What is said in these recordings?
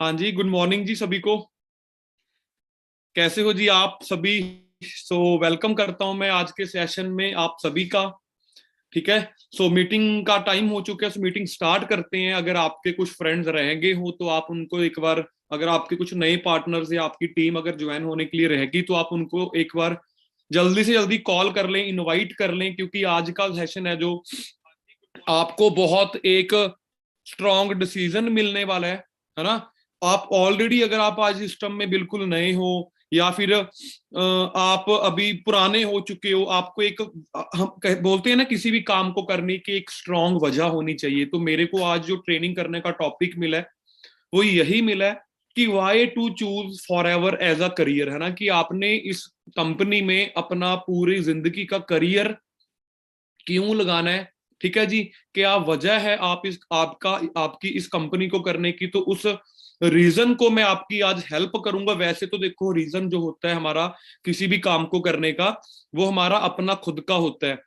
हाँ जी, good morning जी सभी को। कैसे हो जी आप सभी? वेलकम करता हूं मैं आज के सेशन में आप सभी का। ठीक है। मीटिंग का टाइम हो चुका है, मीटिंग स्टार्ट करते हैं। अगर आपके कुछ फ्रेंड्स रह गए हो तो आप उनको एक बार, अगर आपके कुछ नए पार्टनर्स या आपकी टीम अगर ज्वाइन होने के लिए रहेगी तो आप उनको एक बार जल्दी से जल्दी कॉल कर लें, इनवाइट कर लें, क्योंकि आज का सेशन है जो आपको बहुत एक स्ट्रॉन्ग डिसीजन मिलने वाला है ना। आप ऑलरेडी, अगर आप आज सिस्टम में बिल्कुल नए हो या फिर आप अभी पुराने हो चुके हो, आपको एक, हम बोलते हैं ना, किसी भी काम को करने की एक स्ट्रॉन्ग वजह होनी चाहिए। तो मेरे को आज जो ट्रेनिंग करने का टॉपिक मिला है वो यही मिला है कि why to choose forever as a career, है ना, कि आपने इस कंपनी में अपना पूरी जिंदगी का करियर क्यों लगाना है। ठीक है जी। क्या वजह है आप इस आपका आपकी इस कंपनी को करने की, तो उस रीजन को मैं आपकी आज हेल्प करूंगा। वैसे तो देखो, रीजन जो होता है हमारा किसी भी काम को करने का, वो हमारा अपना खुद का होता है।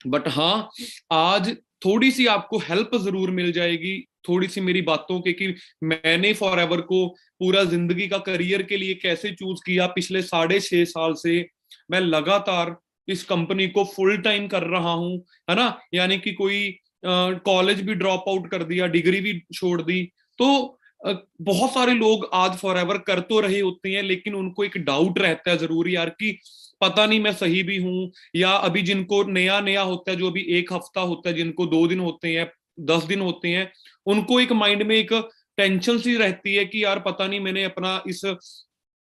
बट हाँ, आज थोड़ी सी आपको हेल्प जरूर मिल जाएगी, थोड़ी सी मेरी बातों के, कि मैंने फॉर एवर को पूरा जिंदगी का करियर के लिए कैसे चूज किया। पिछले 6.5 साल से मैं लगातार इस कंपनी को फुल टाइम कर रहा हूं, है ना। यानी कि कोई कॉलेज भी ड्रॉप आउट कर दिया, डिग्री भी छोड़ दी। तो बहुत सारे लोग आज फॉर एवर कर तो रहे होते हैं, लेकिन उनको एक डाउट रहता है जरूर यार, कि पता नहीं मैं सही भी हूं। या अभी जिनको नया नया होता है, जो अभी एक हफ्ता होता है, जिनको 2 दिन होते हैं, 10 दिन होते हैं, उनको एक माइंड में एक टेंशन सी रहती है कि यार पता नहीं मैंने अपना इस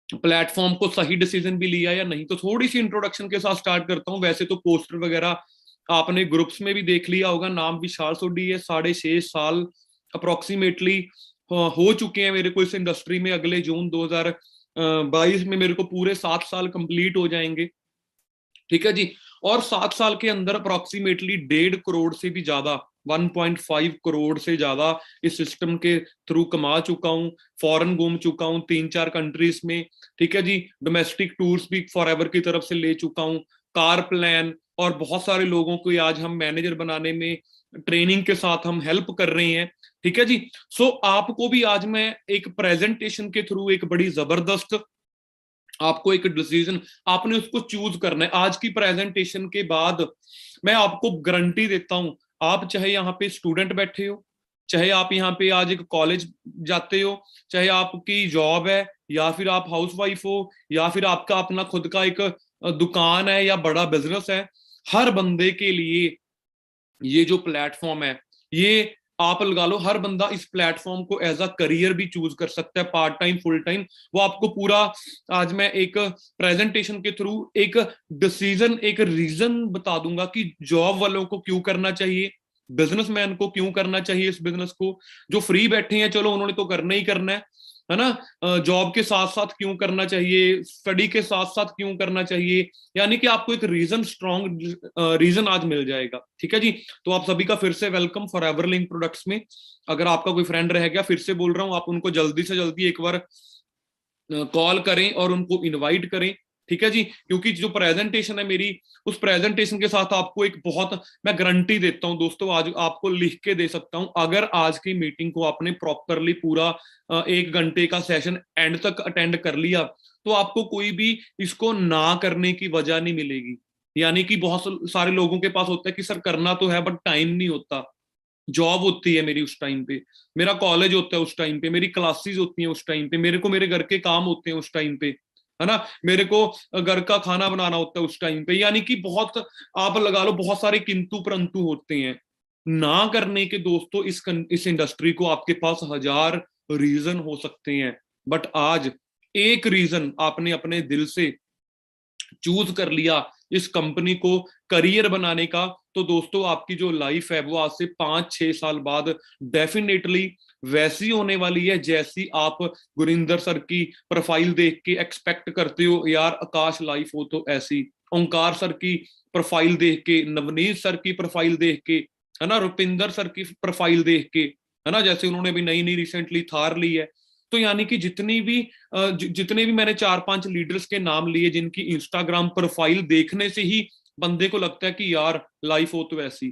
प्लेटफॉर्म को सही डिसीजन भी लिया या नहीं। तो थोड़ी सी इंट्रोडक्शन के साथ स्टार्ट करता हूँ। वैसे तो पोस्टर वगैरह आपने ग्रुप्स में भी देख लिया होगा। नाम विशाल सोडी है, 6.5 साल अप्रोक्सीमेटली हो चुके हैं मेरे को इस इंडस्ट्री में। अगले जून 2022 में मेरे को पूरे 7 साल कंप्लीट हो जाएंगे। ठीक है जी। और 7 साल के अंदर अप्रोक्सीमेटली 1.5 करोड़ से भी ज्यादा, 1.5 करोड़ से ज्यादा इस सिस्टम के थ्रू कमा चुका हूँ। फॉरेन घूम चुका हूँ 3-4 कंट्रीज में। ठीक है जी। डोमेस्टिक टूर्स भी फॉर एवर की तरफ से ले चुका हूँ, कार प्लान, और बहुत सारे लोगों को आज हम मैनेजर बनाने में ट्रेनिंग के साथ हम हेल्प कर रहे हैं। ठीक है जी। आपको भी आज मैं एक प्रेजेंटेशन के थ्रू एक बड़ी जबरदस्त, आपको एक डिसीजन, आपने उसको चूज करना है। आज की प्रेजेंटेशन के बाद मैं आपको गारंटी देता हूं, आप चाहे यहाँ पे स्टूडेंट बैठे हो, चाहे आप यहाँ पे आज एक कॉलेज जाते हो, चाहे आपकी जॉब है, या फिर आप हाउस वाइफ हो, या फिर आपका अपना खुद का एक दुकान है या बड़ा बिजनेस है, हर बंदे के लिए ये जो प्लेटफॉर्म है, ये आप लगा लो, हर बंदा इस प्लेटफॉर्म को एज अ करियर भी चूज कर सकता है, पार्ट टाइम फुल टाइम। वो आपको पूरा आज मैं एक प्रेजेंटेशन के थ्रू एक डिसीजन, एक रीजन बता दूंगा कि जॉब वालों को क्यों करना चाहिए, बिजनेसमैन को क्यों करना चाहिए इस बिजनेस को। जो फ्री बैठे हैं, चलो उन्होंने तो करना ही करना है ना। जॉब के साथ साथ क्यों करना चाहिए, स्टडी के साथ साथ क्यों करना चाहिए। यानी कि आपको एक रीजन, स्ट्रॉन्ग रीजन आज मिल जाएगा। ठीक है जी। तो आप सभी का फिर से वेलकम फॉर एवरलिंक प्रोडक्ट्स में। अगर आपका कोई फ्रेंड रह गया, फिर से बोल रहा हूँ, आप उनको जल्दी से जल्दी एक बार कॉल करें और उनको इनवाइट करें। ठीक है जी। क्योंकि जो प्रेजेंटेशन है मेरी, उस प्रेजेंटेशन के साथ आपको एक बहुत, मैं गारंटी देता हूं दोस्तों, आज आपको लिख के दे सकता हूं, अगर आज की मीटिंग को आपने प्रॉपरली पूरा 1 घंटे का सेशन एंड तक अटेंड कर लिया, तो आपको कोई भी इसको ना करने की वजह नहीं मिलेगी। यानी कि बहुत सारे लोगों के पास होता है कि सर करना तो है बट टाइम नहीं होता, जॉब होती है मेरी उस टाइम पे, मेरा कॉलेज होता है उस टाइम पे, मेरी क्लासेस होती हैं उस टाइम पे, मेरे को मेरे घर के काम होते हैं उस टाइम पे, है ना, मेरे को घर का खाना बनाना होता है उस टाइम पे। यानी कि बहुत, आप लगा लो, बहुत सारे किंतु परंतु होते हैं ना करने के दोस्तों। इस इंडस्ट्री को आपके पास हजार रीजन हो सकते हैं, बट आज एक रीजन आपने अपने दिल से चूज कर लिया इस कंपनी को करियर बनाने का, तो दोस्तों आपकी जो लाइफ है वो आज से 5-6 साल बाद डेफिनेटली वैसी होने वाली है जैसी आप गुरिंदर सर की प्रोफाइल देख के एक्सपेक्ट करते हो, यार आकाश लाइफ हो तो ऐसी। ओंकार सर की प्रोफाइल देख के, नवनीत सर की प्रोफाइल देख के, है ना, रुपिंदर सर की प्रोफाइल देख के, है ना, जैसे उन्होंने भी नई नई रिसेंटली थार ली है। तो यानी कि जितने भी मैंने 4-5 लीडर्स के नाम लिए, जिनकी इंस्टाग्राम प्रोफाइल देखने से ही बंदे को लगता है कि यार लाइफ हो तो ऐसी।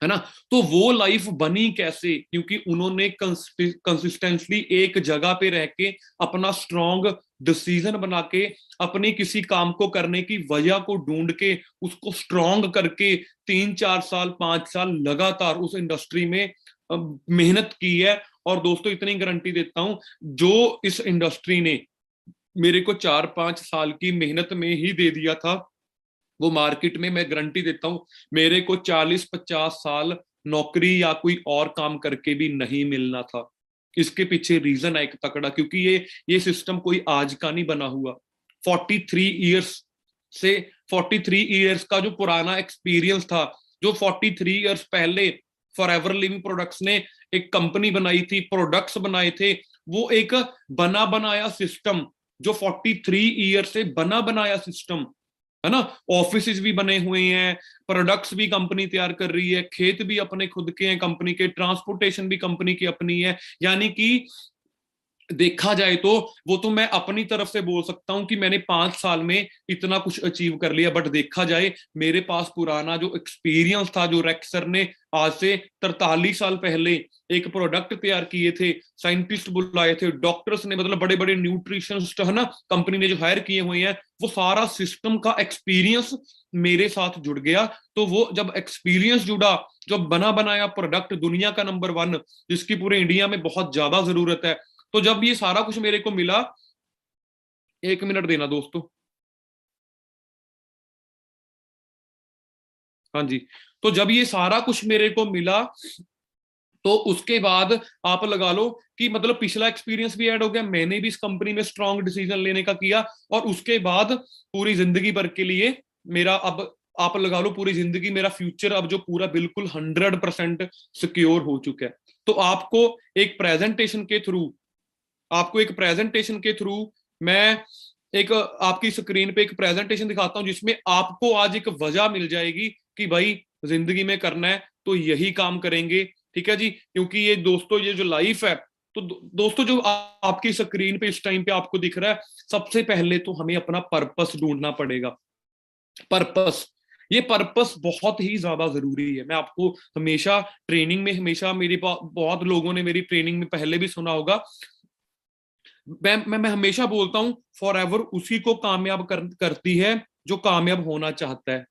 है ना। तो वो लाइफ बनी कैसे, क्योंकि उन्होंने कंसिस्टेंटली एक जगह पे रह के अपना स्ट्रॉन्ग डिसीजन बना के अपनी किसी काम को करने की वजह को ढूंढ के उसको स्ट्रॉन्ग करके 3 4 साल 5 साल लगातार उस इंडस्ट्री में मेहनत की है। और दोस्तों इतनी गारंटी देता हूं, जो इस इंडस्ट्री ने मेरे को 4 5 साल की मेहनत में ही दे दिया था, वो मार्केट में मैं गारंटी देता हूं मेरे को 40 50 साल नौकरी या कोई और काम करके भी नहीं मिलना था। इसके पीछे रीजन है एक तकड़ा, क्योंकि ये सिस्टम कोई आज का नहीं बना हुआ। 43 ईयर्स से 43 ईयर्स का जो पुराना एक्सपीरियंस था, जो 43 ईयर्स पहले फॉरएवर लिविंग प्रोडक्ट्स ने एक कंपनी बनाई थी, प्रोडक्ट्स बनाए थे, वो एक बना बनाया सिस्टम, जो 43 ईयर से बना बनाया सिस्टम, है ना। ऑफिस भी बने हुए हैं, प्रोडक्ट्स भी कंपनी तैयार कर रही है, खेत भी अपने खुद के हैं कंपनी के, ट्रांसपोर्टेशन भी कंपनी की अपनी है। यानी कि देखा जाए तो वो तो मैं अपनी तरफ से बोल सकता हूं कि मैंने 5 साल में इतना कुछ अचीव कर लिया, बट देखा जाए मेरे पास पुराना जो एक्सपीरियंस था, जो रेक्सर ने आज से 43 साल पहले एक प्रोडक्ट तैयार किए थे, साइंटिस्ट बुलाए थे, डॉक्टर्स ने, मतलब बड़े बड़े न्यूट्रिशनिस्ट है ना कंपनी ने जो हायर किए हुए हैं, वो सारा सिस्टम का एक्सपीरियंस मेरे साथ जुड़ गया। तो वो जब एक्सपीरियंस जुड़ा, जब बना बनाया प्रोडक्ट दुनिया का नंबर 1, जिसकी पूरे इंडिया में बहुत ज्यादा जरूरत है, तो जब ये सारा कुछ मेरे को मिला, 1 मिनट देना दोस्तों। हाँ जी। तो जब ये सारा कुछ मेरे को मिला, तो उसके बाद आप लगा लो कि मतलब पिछला एक्सपीरियंस भी ऐड हो गया, मैंने भी इस कंपनी में स्ट्रॉन्ग डिसीजन लेने का किया, और उसके बाद पूरी जिंदगी भर के लिए मेरा, अब आप लगा लो पूरी जिंदगी मेरा फ्यूचर अब जो पूरा बिल्कुल 100% सिक्योर हो चुका है। तो आपको एक प्रेजेंटेशन के थ्रू मैं एक आपकी स्क्रीन पे एक प्रेजेंटेशन दिखाता हूं, जिसमें आपको आज एक वजह मिल जाएगी कि भाई जिंदगी में करना है तो यही काम करेंगे। ठीक है जी, क्योंकि ये दोस्तों ये जो लाइफ है, तो दोस्तों जो आपकी स्क्रीन पे इस टाइम पे आपको दिख रहा है, सबसे पहले तो हमें अपना पर्पस ढूंढना पड़ेगा। पर्पस, ये पर्पस बहुत ही ज्यादा जरूरी है। मैं आपको हमेशा ट्रेनिंग में, हमेशा मेरे बहुत लोगों ने मेरी ट्रेनिंग में पहले भी सुना होगा, मैं हमेशा बोलता हूं फॉर एवर उसी को कामयाब करती है जो कामयाब होना चाहता है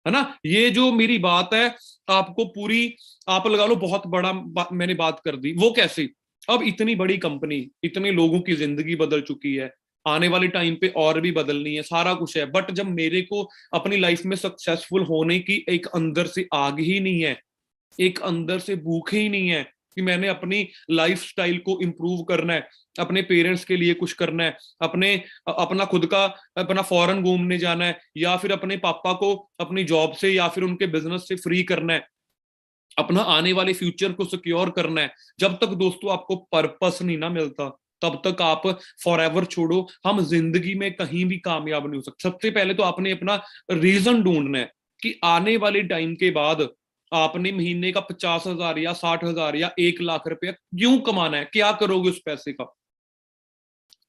ना। ये जो मेरी बात है आपको पूरी, आप लगा लो बहुत बड़ा मैंने बात कर दी। वो कैसे, अब इतनी बड़ी कंपनी, इतने लोगों की जिंदगी बदल चुकी है, आने वाले टाइम पे और भी बदलनी है, सारा कुछ है, बट जब मेरे को अपनी लाइफ में सक्सेसफुल होने की एक अंदर से आग ही नहीं है, एक अंदर से भूख ही नहीं है कि मैंने अपनी लाइफ स्टाइल को इम्प्रूव करना है, अपने पेरेंट्स के लिए कुछ करना है, अपने अपना खुद का अपना फॉरेन घूमने जाना है, या फिर अपने पापा को अपनी जॉब से या फिर उनके बिजनेस से फ्री करना है, अपना आने वाले फ्यूचर को सिक्योर करना है, जब तक दोस्तों आपको पर्पस नहीं ना मिलता, तब तक आप फॉर एवर छोड़ो, हम जिंदगी में कहीं भी कामयाब नहीं हो सकते। सबसे पहले तो आपने अपना रीजन ढूंढना है कि आने वाले टाइम के बाद आपने महीने का 50,000 या 60,000 या 1 लाख रुपया क्यों कमाना है, क्या करोगे उस पैसे का।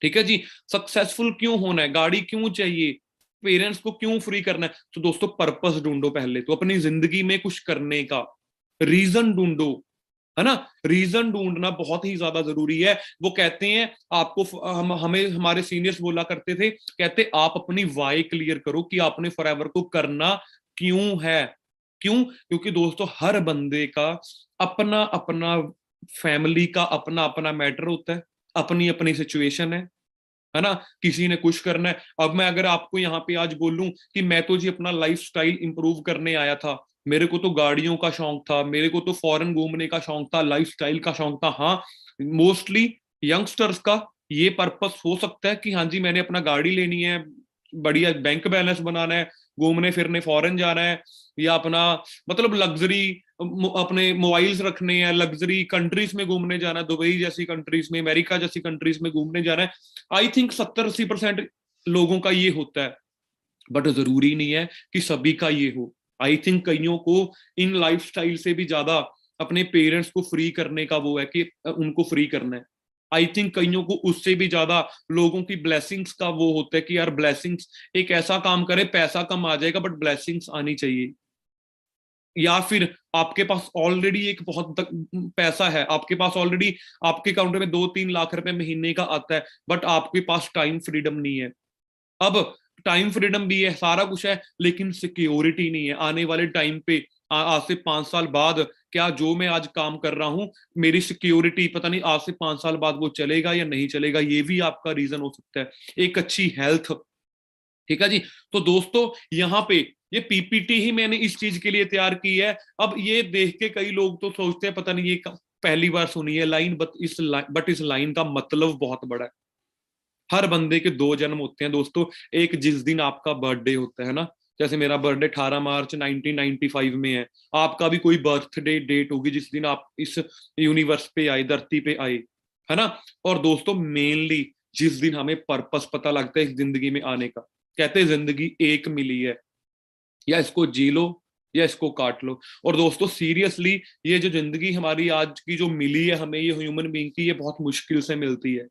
ठीक है जी, सक्सेसफुल क्यों होना है, गाड़ी क्यों चाहिए, पेरेंट्स को क्यों फ्री करना है। तो दोस्तों पर्पस ढूंढो, पहले तो अपनी जिंदगी में कुछ करने का रीजन ढूंढो, है ना। रीजन ढूंढना बहुत ही ज्यादा जरूरी है। वो कहते हैं आपको, हमें हमारे सीनियर्स बोला करते थे, कहते आप अपनी वाई क्लियर करो कि आपने फॉरएवर को करना क्यों है। क्यों, क्योंकि दोस्तों हर बंदे का अपना अपना, फैमिली का अपना अपना मैटर होता है, अपनी अपनी सिचुएशन है ना। किसी ने कुछ करना है। अब मैं अगर आपको यहाँ पे आज बोलूं कि मैं तो जी अपना लाइफ स्टाइल इंप्रूव करने आया था, मेरे को तो गाड़ियों का शौक था, मेरे को तो फॉरेन घूमने का शौक था, लाइफ स्टाइल का शौक था, हाँ मोस्टली यंगस्टर्स का ये पर्पस हो सकता है कि हाँ जी मैंने अपना गाड़ी लेनी है, बढ़िया बैंक बैलेंस बनाना है, घूमने फिरने फॉरेन जाना है, या अपना मतलब लग्जरी अपने मोबाइल्स रखने हैं, लग्जरी कंट्रीज में घूमने जाना है, दुबई जैसी कंट्रीज में, अमेरिका जैसी कंट्रीज में घूमने जाना है। आई थिंक 70-80% लोगों का ये होता है, बट जरूरी नहीं है कि सभी का ये हो। आई थिंक कईयों को इन लाइफ स्टाइल से भी ज्यादा अपने पेरेंट्स को फ्री करने का वो है कि उनको फ्री करना है। आई थिंक कईयों को उससे भी ज्यादा लोगों की ब्लेसिंग्स का वो होता है कि यार ब्लेसिंग्स, एक ऐसा काम करे पैसा कम आ जाएगा बट ब्लेसिंग्स आनी चाहिए। या फिर आपके पास ऑलरेडी एक बहुत पैसा है, आपके पास ऑलरेडी आपके अकाउंट में 2-3 लाख रुपए महीने का आता है, बट आपके पास टाइम फ्रीडम नहीं है। अब टाइम फ्रीडम भी है, सारा कुछ है, लेकिन सिक्योरिटी नहीं है। आने वाले टाइम पे आज से 5 साल बाद क्या जो मैं आज काम कर रहा हूं, मेरी सिक्योरिटी पता नहीं आज से 5 साल बाद वो चलेगा या नहीं चलेगा, ये भी आपका रीजन हो सकता है। एक अच्छी हेल्थ, ठीक है जी। तो दोस्तों यहाँ पे ये पीपीटी ही मैंने इस चीज के लिए तैयार की है। अब ये देख के कई लोग तो सोचते हैं पता नहीं ये पहली बार सुनी है लाइन, बट इस लाइन का मतलब बहुत बड़ा है। हर बंदे के 2 जन्म होते हैं दोस्तों। एक जिस दिन आपका बर्थडे होता है ना, जैसे मेरा बर्थडे 18 मार्च 1995 में है, आपका भी कोई बर्थडे डेट होगी जिस दिन आप इस यूनिवर्स पे आए, धरती पे आए, है ना। और दोस्तों मेनली जिस दिन हमें पर्पस पता लगता है इस जिंदगी में आने का, कहते हैं जिंदगी एक मिली है, या इसको जी लो या इसको काट लो। और दोस्तों सीरियसली ये जो जिंदगी हमारी आज की जो मिली है हमें, ये ह्यूमन बीइंग की, ये बहुत मुश्किल से मिलती है।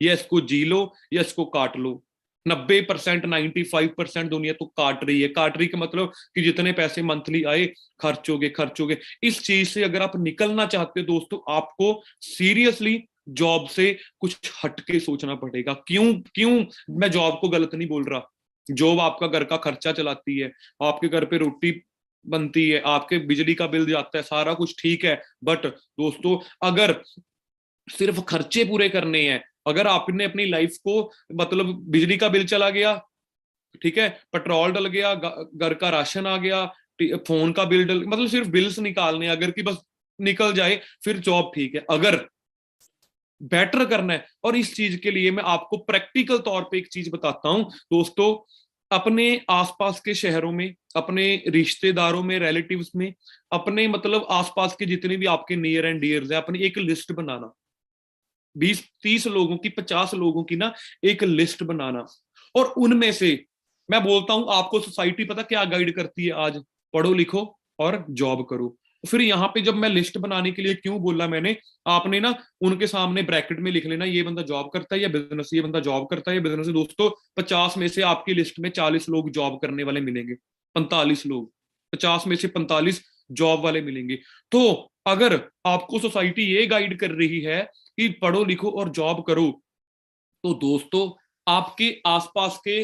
या इसको जी लो या इसको काट लो। 90%, 95% दुनिया तो काट रही है। काट रही का मतलब कि जितने पैसे मंथली आए खर्च हो गए। इस चीज से अगर आप निकलना चाहते हो दोस्तों, आपको सीरियसली जॉब से कुछ हटके सोचना पड़ेगा। क्यों क्यों मैं जॉब को गलत नहीं बोल रहा, जॉब आपका घर का खर्चा चलाती है, आपके घर पे रोटी बनती है, आपके बिजली का बिल जाता है, सारा कुछ ठीक है। बट दोस्तों अगर सिर्फ खर्चे पूरे करने हैं, अगर आपने अपनी लाइफ को मतलब बिजली का बिल चला गया, ठीक है, पेट्रोल डल गया, घर का राशन आ गया, फोन का बिल डल, मतलब सिर्फ बिल्स निकालने अगर कि बस निकल जाए, फिर जॉब ठीक है। अगर बेटर करना है, और इस चीज के लिए मैं आपको प्रैक्टिकल तौर पे एक चीज बताता हूं दोस्तों। अपने आसपास के शहरों में, अपने रिश्तेदारों में, रिलेटिव्स में, अपने मतलब आसपास के जितने भी आपके नियर एंड डियर्स है, अपनी एक लिस्ट बनाना। 20-30 लोगों की, 50 लोगों की ना एक लिस्ट बनाना। और उनमें से मैं बोलता हूं, आपको सोसाइटी पता क्या गाइड करती है आज, पढ़ो लिखो और जॉब करो। फिर यहाँ पे जब मैं लिस्ट बनाने के लिए क्यों बोला मैंने, आपने ना उनके सामने ब्रैकेट में लिख लेना ये बंदा जॉब करता है या बिजनेस, ये बंदा जॉब करता है या बिजनेस। दोस्तों 50 में से आपकी लिस्ट में 40 लोग जॉब करने वाले मिलेंगे, 45 लोग, 50 में से 45 जॉब वाले मिलेंगे। तो अगर आपको सोसाइटी ये गाइड कर रही है कि पढ़ो लिखो और जॉब करो, तो दोस्तों आपके आसपास के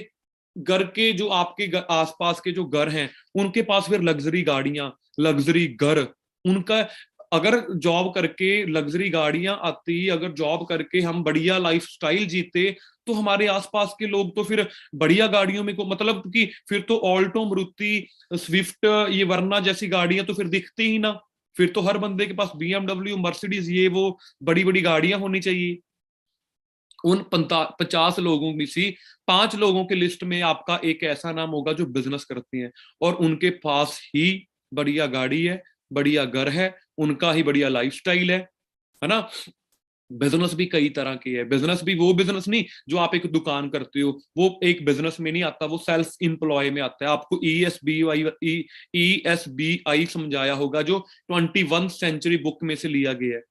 घर के जो आपके आसपास के जो घर हैं, उनके पास फिर लग्जरी गाड़ियां, लग्जरी घर, उनका अगर जॉब करके लग्जरी गाड़ियां आती, अगर जॉब करके हम बढ़िया लाइफस्टाइल जीते, तो हमारे आसपास के लोग तो फिर बढ़िया गाड़ियों में को मतलब कि फिर तो ऑल्टो, मारुति, स्विफ्ट, ये वरना जैसी गाड़ियां तो फिर दिखती ही ना। फिर तो हर बंदे के पास BMW, मर्सिडीज, ये वो बड़ी बड़ी गाड़ियां होनी चाहिए। उन 50 लोगों में से 5 लोगों की लिस्ट में आपका एक ऐसा नाम होगा जो बिजनेस करते हैं, और उनके पास ही बढ़िया गाड़ी है, बढ़िया घर है, उनका ही बढ़िया लाइफस्टाइल है ना। बिजनेस भी कई तरह की है। बिजनेस भी वो बिजनेस नहीं जो आप एक दुकान करते हो, वो एक बिजनेस में नहीं आता, वो सेल्फ इंप्लॉय में आता है। आपको ESBI समझाया होगा, जो 21 सेंचुरी बुक में से लिया गया है।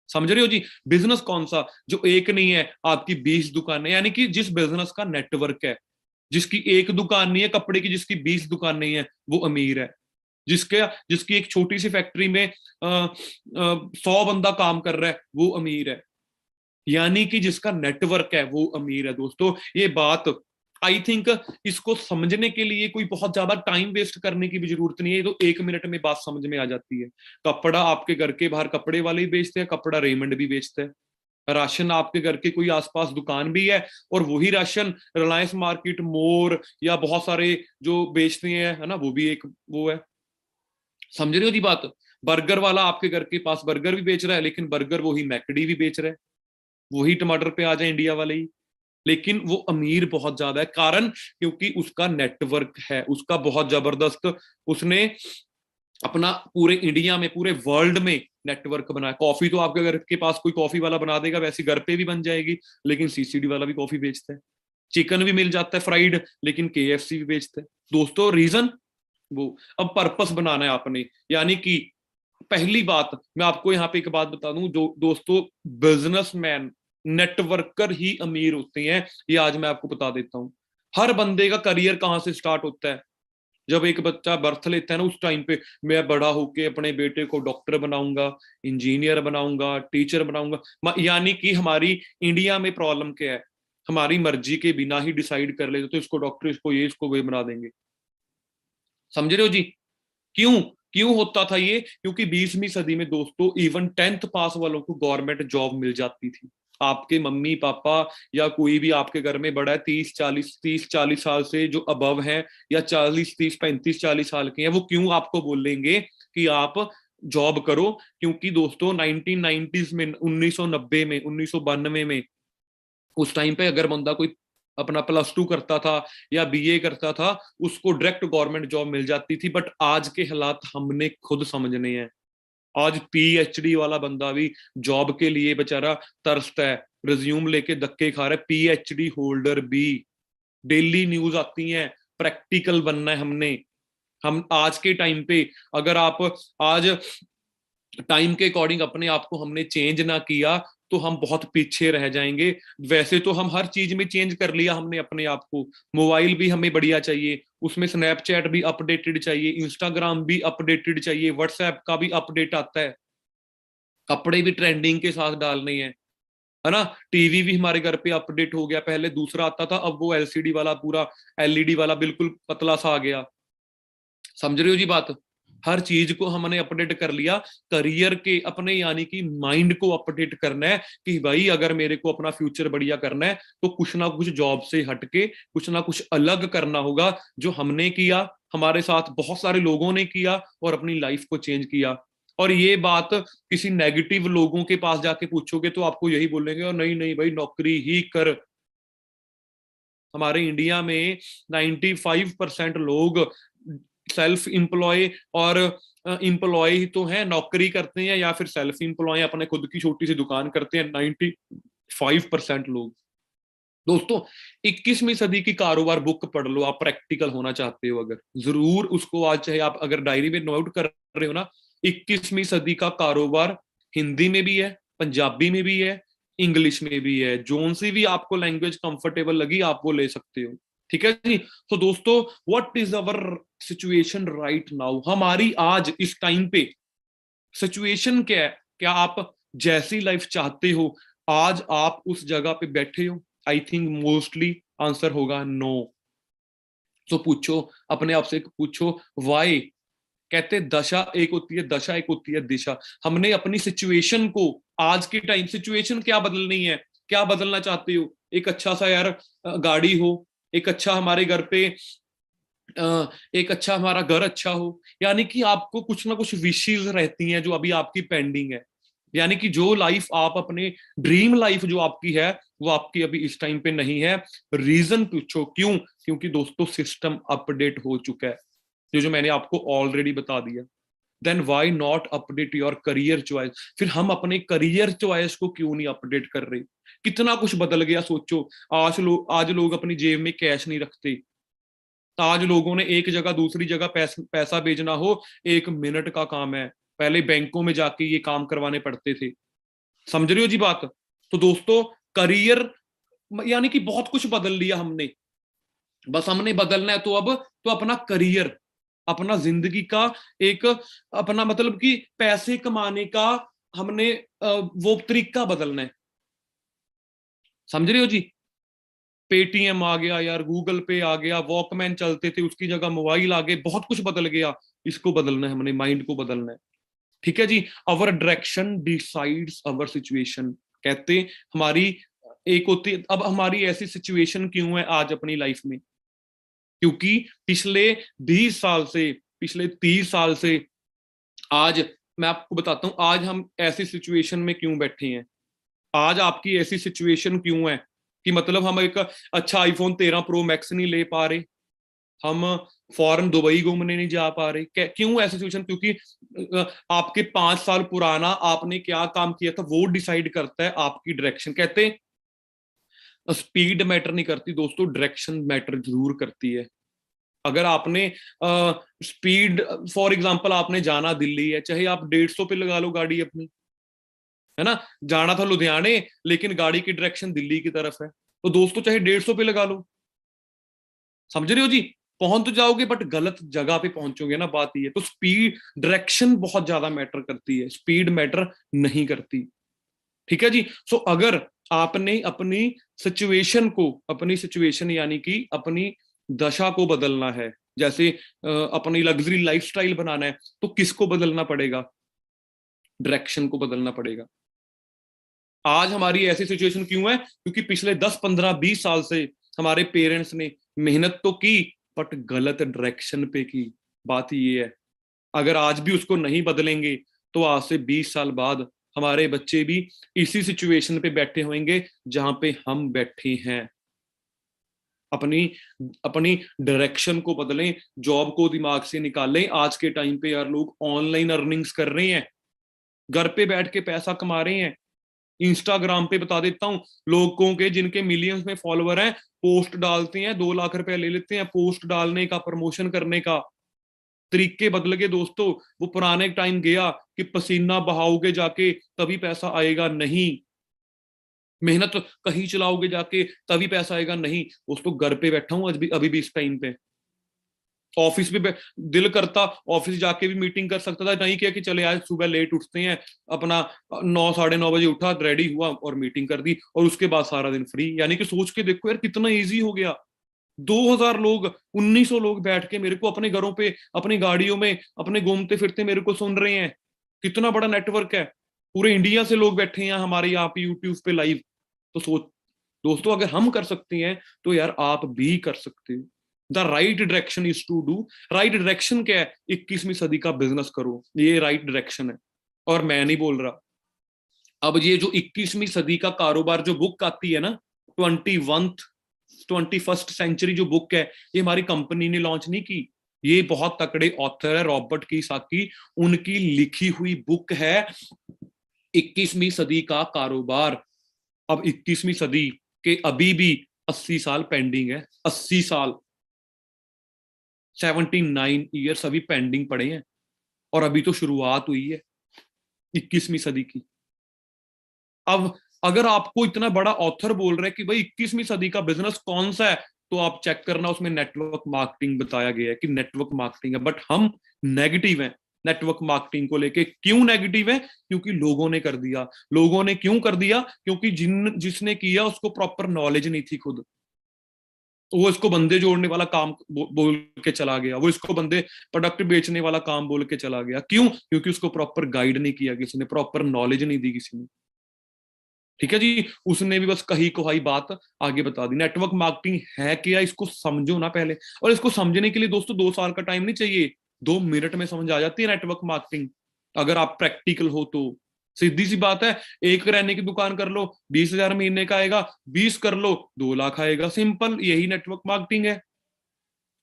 समझ रहे हो जी। बिजनेस कौन सा, जो एक नहीं है, आपकी 20 दुकानें, यानी कि जिस बिजनेस का नेटवर्क है, जिसकी एक दुकान नहीं है कपड़े की, जिसकी 20 दुकान नहीं है, वो अमीर है। जिसके जिसकी एक छोटी सी फैक्ट्री में 100 बंदा काम कर रहा है, वो अमीर है। यानी कि जिसका नेटवर्क है वो अमीर है। दोस्तों ये बात आई थिंक इसको समझने के लिए कोई बहुत ज्यादा टाइम वेस्ट करने की भी जरूरत नहीं है, तो 1 मिनट में बात समझ में आ जाती है। कपड़ा आपके घर के बाहर कपड़े वाले ही बेचते हैं, कपड़ा रेमंड भी बेचते हैं। राशन आपके घर के कोई आसपास दुकान भी है, और वही राशन रिलायंस मार्केट, मोर या बहुत सारे जो बेचते हैं, है ना, वो भी एक वो है। समझ रहे हो जी बात। बर्गर वाला आपके घर के पास बर्गर भी बेच रहा है, लेकिन बर्गर वही मैकडी भी बेच रहा है, वही टमाटर पे आ जाए इंडिया वाले ही, लेकिन वो अमीर बहुत ज्यादा है। कारण क्योंकि उसका नेटवर्क है, उसका बहुत जबरदस्त, उसने अपना पूरे इंडिया में, पूरे वर्ल्ड में नेटवर्क बनाया। कॉफी तो आपके घर के पास कोई कॉफी वाला बना देगा, वैसे घर पे भी बन जाएगी, लेकिन CCD वाला भी कॉफी बेचता है। चिकन भी मिल जाता है फ्राइड, लेकिन KFC भी बेचता है। दोस्तों रीजन वो, अब पर्पस बनाना है आपने। यानी कि पहली बात मैं आपको यहाँ पे एक बात बता दूं, जो दोस्तों बिजनेसमैन, नेटवर्कर ही अमीर होते हैं, ये आज मैं आपको बता देता हूं। हर बंदे का करियर कहां से स्टार्ट होता है, जब एक बच्चा बर्थ लेता है ना, उस टाइम पे मैं बड़ा होके अपने बेटे को डॉक्टर बनाऊंगा, इंजीनियर बनाऊंगा, टीचर बनाऊंगा। यानी कि हमारी इंडिया में प्रॉब्लम क्या है, हमारी मर्जी के बिना ही डिसाइड कर लेते, तो इसको डॉक्टर, इसको ये, इसको वे बना देंगे। समझ रहे हो जी? क्यों? क्यों होता था ये? क्योंकि 20वीं सदी में दोस्तों इवन 10th पास वालों को गवर्नमेंट जॉब मिल जाती थी। आपके मम्मी पापा या कोई भी आपके घर में बड़ा है, 30 40 साल से जो अबव है, या 40 30 35 40 साल के हैं, वो क्यों आपको बोलेंगे कि आप जॉब करो? क्योंकि दोस्तों 1990s में, 1990 में, 1992 में, उस टाइम पे अगर बंदा कोई अपना +2 करता था या बीए करता था, उसको डायरेक्ट गवर्नमेंट जॉब मिल जाती थी। बट आज के हालात हमने खुद समझने हैं। आज पीएचडी वाला बंदा भी जॉब के लिए बेचारा तरसता है, रिज्यूम लेके धक्के खा रहा है। पीएचडी होल्डर भी, डेली न्यूज आती है, प्रैक्टिकल बनना है हमने। हम आज के टाइम पे, अगर आप आज टाइम के अकॉर्डिंग अपने आप को हमने चेंज ना किया, तो हम बहुत पीछे रह जाएंगे। वैसे तो हम हर चीज में चेंज कर लिया हमने अपने आप को। मोबाइल भी हमें बढ़िया चाहिए, उसमें स्नैपचैट भी अपडेटेड चाहिए, इंस्टाग्राम भी अपडेटेड चाहिए, व्हाट्सएप का भी अपडेट आता है, कपड़े भी ट्रेंडिंग के साथ डालने हैं, है ना। टीवी भी हमारे घर पे अपडेट हो गया, पहले दूसरा आता था, अब वो एलसीडी वाला, पूरा एलईडी वाला बिल्कुल पतला सा आ गया। समझ रहे हो जी बात? हर चीज को हमने अपडेट कर लिया। करियर के अपने, यानी कि माइंड को अपडेट करना है कि भाई अगर मेरे को अपना फ्यूचर बढ़िया करना है, तो कुछ ना कुछ जॉब से हटके कुछ ना कुछ अलग करना होगा। जो हमने किया, हमारे साथ बहुत सारे लोगों ने किया और अपनी लाइफ को चेंज किया। और ये बात किसी नेगेटिव लोगों के पास जाके पूछोगे तो आपको यही बोलेंगे, और नहीं नहीं भाई नौकरी ही कर। हमारे इंडिया में 95% लोग सेल्फ एम्प्लॉय और एम्प्लॉय ही तो है, नौकरी करते हैं या फिर सेल्फ एम्प्लॉय अपने खुद की छोटी सी दुकान करते हैं, 95% लोग। दोस्तों 21वीं सदी की कारोबार बुक पढ़ लो, आप प्रैक्टिकल होना चाहते हो अगर, जरूर उसको आज चाहे आप अगर डायरी में नोट कर रहे हो ना, 21वीं सदी का कारोबार हिंदी में भी है, पंजाबी में भी है, इंग्लिश में भी है। जोन सी भी आपको लैंग्वेज कंफर्टेबल लगी आप वो ले सकते हो। ठीक है जी। तो दोस्तों what is our situation right now, हमारी आज इस टाइम पे सिचुएशन क्या है? क्या आप जैसी लाइफ चाहते हो, आज आप उस जगह पे बैठे हो? आई थिंक मोस्टली आंसर होगा नो। तो पूछो अपने आप से, पूछो वाई। कहते दशा एक होती है, दशा एक होती है दिशा। हमने अपनी सिचुएशन को, आज के टाइम सिचुएशन क्या बदलनी है, क्या बदलना चाहते हो? एक अच्छा सा यार गाड़ी हो, एक अच्छा हमारे घर पे एक अच्छा हमारा घर अच्छा हो, यानी कि आपको कुछ ना कुछ विशेष रहती हैं जो अभी आपकी पेंडिंग है। यानी कि जो लाइफ आप अपने ड्रीम लाइफ जो आपकी है, वो आपकी अभी इस टाइम पे नहीं है। रीजन पूछो क्यों? क्योंकि दोस्तों सिस्टम अपडेट हो चुका है, जो जो मैंने आपको ऑलरेडी बता दिया। Then why not update your career choice? फिर हम अपने करियर चॉइस को क्यों नहीं अपडेट कर रहे? कितना कुछ बदल गया सोचो। आज लोग अपनी जेब में कैश नहीं रखते। आज लोगों ने एक जगह दूसरी जगह पैसा भेजना हो, 1 मिनट का काम है। पहले बैंकों में जाके ये काम करवाने पड़ते थे। समझ रहे हो जी बात? तो दोस्तों करियर, यानी कि बहुत कुछ बदल लिया हमने। बस हमने बदलना है तो अब, तो अपना करियर, अपना जिंदगी का एक, अपना मतलब कि पैसे कमाने का हमने वो तरीका बदलना है। समझ रहे हो जी? पेटीएम आ गया यार, गूगल पे आ गया, वॉकमैन चलते थे उसकी जगह मोबाइल आ गए, बहुत कुछ बदल गया। इसको बदलना है हमने, माइंड को बदलना है। ठीक है जी। अवर डायरेक्शन डिसाइड्स अवर सिचुएशन। कहते हमारी एक होती, अब हमारी ऐसी सिचुएशन क्यों है आज अपनी लाइफ में? क्योंकि पिछले 20 साल से, पिछले 30 साल से आज, मैं आपको बताता हूं आज हम ऐसी सिचुएशन में क्यों बैठे हैं। आज आपकी ऐसी सिचुएशन क्यों है कि मतलब हम एक अच्छा आईफोन 13 प्रो मैक्स नहीं ले पा रहे, हम फॉरेन दुबई घूमने नहीं जा पा रहे? क्यों ऐसी सिचुएशन? क्योंकि आपके 5 साल पुराना आपने क्या काम किया था वो डिसाइड करता है आपकी डायरेक्शन। कहते स्पीड मैटर नहीं करती दोस्तों, डायरेक्शन मैटर जरूर करती है। अगर आपने स्पीड, फॉर एग्जांपल आपने जाना दिल्ली है, चाहे आप 150 पे लगा लो गाड़ी अपनी, है ना। जाना था लुधियाने लेकिन गाड़ी की डायरेक्शन दिल्ली की तरफ है, तो दोस्तों चाहे 150 पे लगा लो। समझ रहे हो जी? पहुंच तो जाओगे बट गलत जगह पे पहुंचोगे ना, बात ये है। तो स्पीड, डायरेक्शन बहुत ज्यादा मैटर करती है, स्पीड मैटर नहीं करती। ठीक है जी। सो अगर आपने अपनी सिचुएशन यानी कि अपनी दशा को बदलना है, जैसे अपनी लग्जरी लाइफस्टाइल बनाना है, तो किसको बदलना पड़ेगा? डायरेक्शन को बदलना पड़ेगा। आज हमारी ऐसी सिचुएशन क्यों है? क्योंकि पिछले 10 15 20 साल से हमारे पेरेंट्स ने मेहनत तो की बट गलत डायरेक्शन पे की। बात ये है, अगर आज भी उसको नहीं बदलेंगे तो आज से 20 साल बाद हमारे बच्चे भी इसी सिचुएशन पे बैठे होंगे जहां पे हम बैठे हैं। अपनी अपनी डायरेक्शन को बदलें, जॉब को दिमाग से निकालें। आज के टाइम पे यार लोग ऑनलाइन अर्निंग्स कर रहे हैं, घर पे बैठ के पैसा कमा रहे हैं। इंस्टाग्राम पे बता देता हूँ, लोगों के जिनके मिलियंस में फॉलोअर हैं, पोस्ट डालते हैं, 2 लाख रुपए ले लेते हैं पोस्ट डालने का, प्रमोशन करने का। तरीके बदल गए दोस्तों। वो पुराने टाइम गया कि पसीना बहाओगे जाके तभी पैसा आएगा, नहीं। मेहनत कहीं चलाओगे जाके तभी पैसा आएगा, नहीं। दोस्तों घर पे बैठा हूं अभी भी इस टाइम पे। ऑफिस में दिल करता ऑफिस जाके भी मीटिंग कर सकता था, नहीं किया कि चले आज सुबह लेट उठते हैं, अपना 9 साढ़े 9 बजे उठा, रेडी हुआ और मीटिंग कर दी, और उसके बाद सारा दिन फ्री। यानी कि सोच के देखो यार कितना ईजी हो गया। 2000 लोग, 1900 लोग बैठ के मेरे को अपने घरों पे, अपनी गाड़ियों में, अपने घूमते फिरते मेरे को सुन रहे हैं। कितना बड़ा नेटवर्क है, पूरे इंडिया से लोग बैठे हैं हमारे यहाँ पे यूट्यूब पे लाइव। तो सोच दोस्तों, अगर हम कर सकते हैं तो यार आप भी कर सकते हो। The right direction is to do. Right direction क्या है? 21वीं सदी का बिजनेस करो, ये राइट डायरेक्शन है। और मैं नहीं बोल रहा। अब ये जो 21वीं सदी का कारोबार जो बुक आती है ना, 21st सेंचुरी जो बुक है, ये हमारी कंपनी ने लॉन्च नहीं की। ये बहुत तकड़े ऑथर है, रॉबर्ट कियोसाकी, उनकी लिखी हुई बुक है 21वीं सदी का कारोबार। अब 21वीं सदी के अभी भी 80 साल पेंडिंग है, 80 साल, 79 ईयर्स अभी पेंडिंग पड़े हैं। और अभी तो शुरुआत हुई है 21वीं सदी की। अब अगर आपको इतना बड़ा ऑथर बोल रहा है कि भाई 21वीं सदी का बिजनेस कौन सा है, तो आप चेक करना, उसमें नेटवर्क मार्केटिंग बताया गया है कि नेटवर्क मार्केटिंग है। बट हम नेगेटिव हैं नेटवर्क मार्केटिंग को लेके। क्यों नेगेटिव है? क्योंकि लोगों ने कर दिया। लोगों ने क्यों कर दिया? क्योंकि जिसने किया उसको प्रॉपर नॉलेज नहीं थी खुद। वो इसको बंदे जोड़ने वाला काम बोल के चला गया, वो इसको बंदे प्रोडक्ट बेचने वाला काम बोल के चला गया। क्यों? क्योंकि उसको प्रॉपर गाइड नहीं किया किसी ने, प्रॉपर नॉलेज नहीं दी किसी ने। ठीक है जी। उसने भी बस कही कहाई बात आगे बता दी। नेटवर्क मार्केटिंग है क्या, इसको समझो ना पहले। और इसको समझने के लिए दोस्तों 2 साल का टाइम नहीं चाहिए, 2 मिनट में समझ आ जाती है नेटवर्क मार्केटिंग, अगर आप प्रैक्टिकल हो तो। सीधी सी बात है, एक किराने की दुकान कर लो, 20,000 महीने का आएगा, 20 कर लो 2 लाख आएगा। सिंपल, यही नेटवर्क मार्केटिंग है।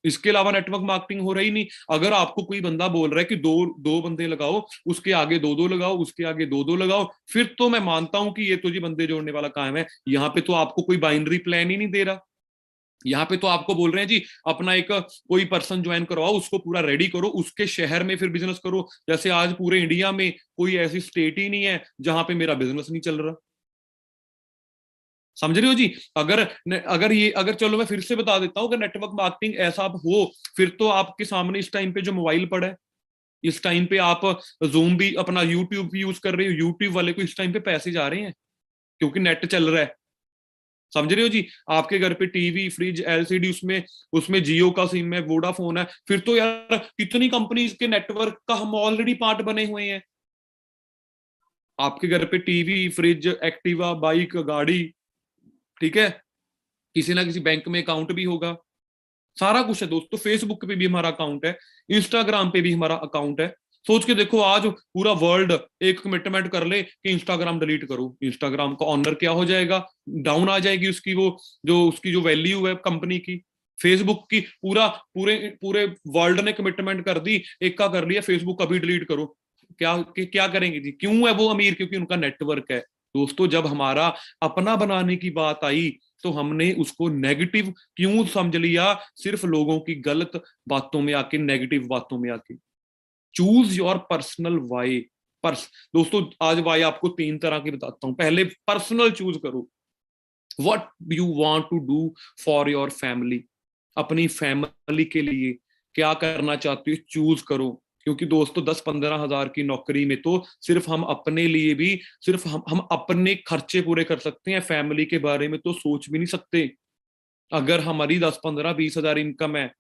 इसके अलावा नेटवर्क मार्केटिंग हो रही नहीं। अगर आपको कोई बंदा बोल रहा है कि दो दो बंदे लगाओ, उसके आगे दो दो लगाओ, उसके आगे दो दो लगाओ, फिर तो मैं मानता हूं कि ये तो जी बंदे जोड़ने वाला काम है। यहाँ पे तो आपको कोई बाइनरी प्लान ही नहीं दे रहा। यहाँ पे तो आपको बोल रहे हैं जी अपना एक कोई पर्सन ज्वाइन करवाओ, उसको पूरा रेडी करो, उसके शहर में फिर बिजनेस करो। जैसे आज पूरे इंडिया में कोई ऐसी स्टेट ही नहीं है जहां पे मेरा बिजनेस नहीं चल रहा। समझ रहे हो जी? अगर अगर चलो मैं फिर से बता देता हूँ, अगर नेटवर्क मार्केटिंग ऐसा हो, फिर तो आपके सामने इस टाइम पे जो मोबाइल पड़ा है, इस टाइम पे आप जूम भी, अपना यूट्यूब भी यूज कर रहे हो, यूट्यूब वाले को इस टाइम पे पैसे जा रहे हैं क्योंकि नेट चल रहा है। समझ रहे हो जी? आपके घर पे टीवी, फ्रिज, एलसीडी, उसमें उसमें जियो का सिम है, वोडाफोन है, फिर तो यार कितनी कंपनीज के नेटवर्क का हम ऑलरेडी पार्ट बने हुए हैं। आपके घर पे टीवी, फ्रिज, एक्टिवा, बाइक, गाड़ी, ठीक है, किसी ना किसी बैंक में अकाउंट भी होगा, सारा कुछ है दोस्तों। फेसबुक पे भी हमारा अकाउंट है, इंस्टाग्राम पे भी हमारा अकाउंट है। सोच के देखो, आज पूरा वर्ल्ड एक कमिटमेंट कर ले कि इंस्टाग्राम डिलीट करो, इंस्टाग्राम का ऑनर क्या हो जाएगा? डाउन आ जाएगी उसकी वो जो उसकी जो वैल्यू है कंपनी की। फेसबुक की पूरा पूरे पूरे वर्ल्ड ने कमिटमेंट कर दी, एक का कर लिया, फेसबुक अभी डिलीट करो। क्या करेंगे जी? क्यों है वो अमीर? क्योंकि उनका नेटवर्क है। दोस्तों, जब हमारा अपना बनाने की बात आई तो हमने उसको नेगेटिव क्यों समझ लिया? सिर्फ लोगों की गलत बातों में आके, नेगेटिव बातों में आके। Choose your personal why. पर्स दोस्तों, आज वाई आपको 3 तरह की बताता हूं। पहले पर्सनल चूज करो, what you want to do for your family. अपनी फैमिली के लिए क्या करना चाहते हो चूज करो। क्योंकि दोस्तों 10-15 हजार की नौकरी में तो सिर्फ हम अपने लिए भी, सिर्फ हम अपने खर्चे पूरे कर सकते हैं, फैमिली के बारे में तो सोच भी नहीं सकते। अगर हमारी 10-15-20 हजार इनकम है,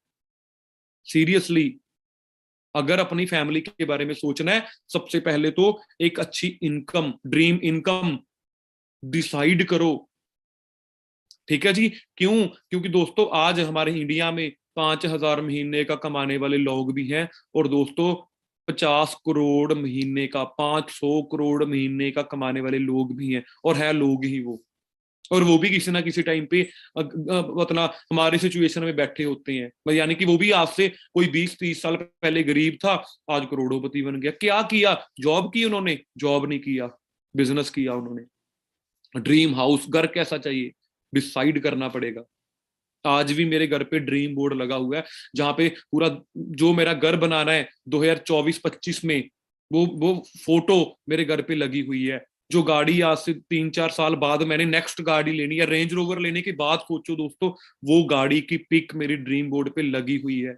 सीरियसली अगर अपनी फैमिली के बारे में सोचना है, सबसे पहले तो एक अच्छी इनकम, ड्रीम इनकम डिसाइड करो। ठीक है जी। क्यों? क्योंकि दोस्तों आज हमारे इंडिया में 5 हजार महीने का कमाने वाले लोग भी हैं, और दोस्तों 50 करोड़ महीने का, 500 करोड़ महीने का कमाने वाले लोग भी हैं, और है लोग ही वो। और वो भी किसी ना किसी टाइम पे अपना हमारे सिचुएशन में बैठे होते हैं, यानी कि वो भी आज से कोई 20-30 साल पहले गरीब था, आज करोड़पति बन गया। क्या किया? जॉब की उन्होंने? जॉब नहीं किया, बिजनेस किया उन्होंने। ड्रीम हाउस, घर कैसा चाहिए डिसाइड करना पड़ेगा। आज भी मेरे घर पे ड्रीम बोर्ड लगा हुआ है, जहां पे पूरा जो मेरा घर बनाना है 2024-25 में, वो फोटो मेरे घर पे लगी हुई है। जो गाड़ी आज से 3-4 साल बाद मैंने नेक्स्ट गाड़ी लेनी है, रेंज रोवर लेने के बाद सोचो दोस्तों, वो गाड़ी की पिक मेरी ड्रीम बोर्ड पे लगी हुई है।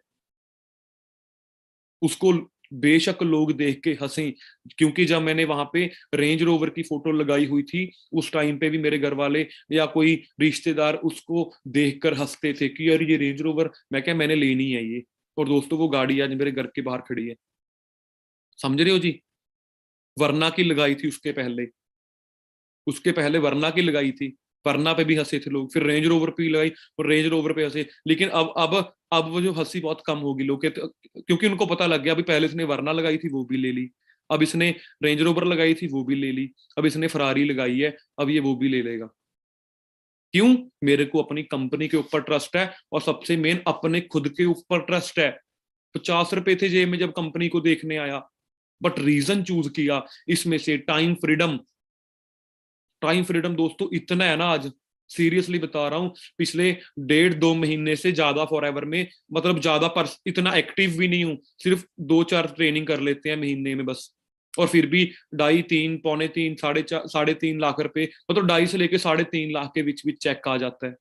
उसको बेशक लोग देख के हंसे, क्योंकि जब मैंने वहां पे रेंज रोवर की फोटो लगाई हुई थी, उस टाइम पे भी मेरे घर वाले या कोई रिश्तेदार उसको देखकर हंसते थे कि यार ये रेंज रोवर, मैं क्या, मैंने लेनी है ये। और दोस्तों वो गाड़ी आज मेरे घर के बाहर खड़ी है। समझ रहे हो जी? वरना की लगाई थी उसके पहले, उसके पहले वरना की लगाई थी, वरना पे भी हंसे थे लोग, फिर रेंज रोवर पे लगाई और रेंज रोवर पे हंसे। लेकिन अब वो जो हंसी बहुत कम होगी लोग के, क्योंकि उनको पता लग गया अभी पहले इसने वरना लगाई थी वो भी ले ली, अब इसने रेंज रोवर लगाई थी वो भी ले ली, अब इसने फरारी लगाई है, अब ये वो भी ले लेगा। क्यों? मेरे को अपनी कंपनी के ऊपर ट्रस्ट है, और सबसे मेन अपने खुद के ऊपर ट्रस्ट है। 50 रुपए थे जेब में जब कंपनी को देखने आया, बट रीजन चूज किया इसमें से टाइम फ्रीडम। टाइम फ्रीडम दोस्तों इतना है ना आज, सीरियसली बता रहा हूँ, पिछले 1.5-2 महीने से ज्यादा फॉरएवर में, मतलब ज्यादा पर इतना एक्टिव भी नहीं हूँ, सिर्फ 2-4 ट्रेनिंग कर लेते हैं महीने में बस। और फिर भी 2.5, 3, पौने 3, 3.5 लाख रुपए, मतलब 2.5 से लेके 3.5 लाख के बीच चेक आ जाता है।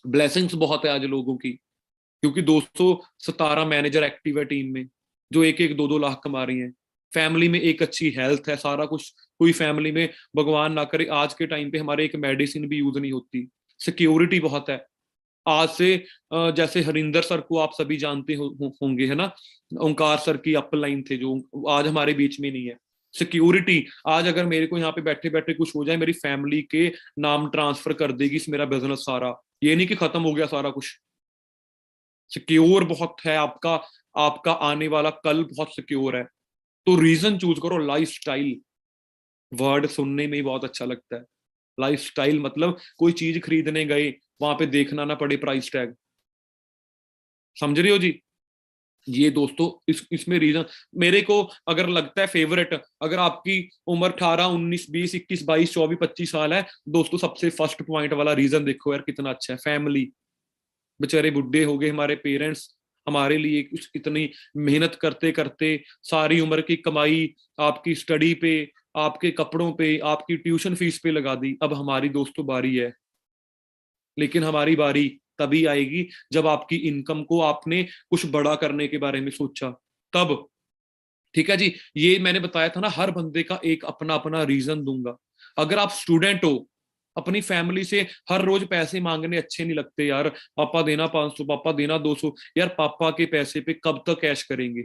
ब्लेसिंग्स बहुत है आज लोगों की, क्योंकि 217 मैनेजर एक्टिव है टीम में, जो 1-1, 2-2 लाख कमा रही हैं। फैमिली में एक अच्छी हेल्थ है, सारा कुछ। कोई फैमिली में भगवान ना करे आज के टाइम पे हमारे एक मेडिसिन भी यूज नहीं होती। सिक्योरिटी बहुत है। आज से जैसे हरिंदर सर को आप सभी जानते होंगे, है ना? ओंकार सर की अपलाइन थे, जो आज हमारे बीच में नहीं है। सिक्योरिटी, आज अगर मेरे को यहाँ पे बैठे बैठे कुछ हो जाए, मेरी फैमिली के नाम ट्रांसफर कर देगी मेरा बिजनेस सारा। ये नहीं कि खत्म हो गया सारा कुछ। सिक्योर बहुत है आपका, आपका आने वाला कल बहुत सिक्योर है। तो रीजन चूज करो, लाइफ स्टाइल। वर्ड सुनने में ही बहुत अच्छा लगता है। लाइफ स्टाइल मतलब कोई चीज खरीदने गए, वहां पे देखना ना पड़े प्राइस टैग। समझ रहे हो जी? ये दोस्तों इसमें रीजन मेरे को अगर लगता है फेवरेट, अगर आपकी उम्र 18, 19, 20, 21, 22, 24, 25 साल है दोस्तों, सबसे फर्स्ट पॉइंट वाला रीजन देखो यार कितना अच्छा है, फैमिली। बेचारे बुढ़े हो गए हमारे पेरेंट्स, हमारे लिए इतनी मेहनत करते करते सारी उम्र की कमाई आपकी स्टडी पे, आपके कपड़ों पे, आपकी ट्यूशन फीस पे लगा दी। अब हमारी दोस्तों बारी है, लेकिन हमारी बारी तभी आएगी जब आपकी इनकम को आपने कुछ बड़ा करने के बारे में सोचा, तब। ठीक है जी। ये मैंने बताया था ना, हर बंदे का एक अपना अपना रीजन दूंगा। अगर आप स्टूडेंट हो, अपनी फैमिली से हर रोज पैसे मांगने अच्छे नहीं लगते यार। पापा देना 500, पापा देना 200, यार पापा के पैसे पे कब तक कैश करेंगे?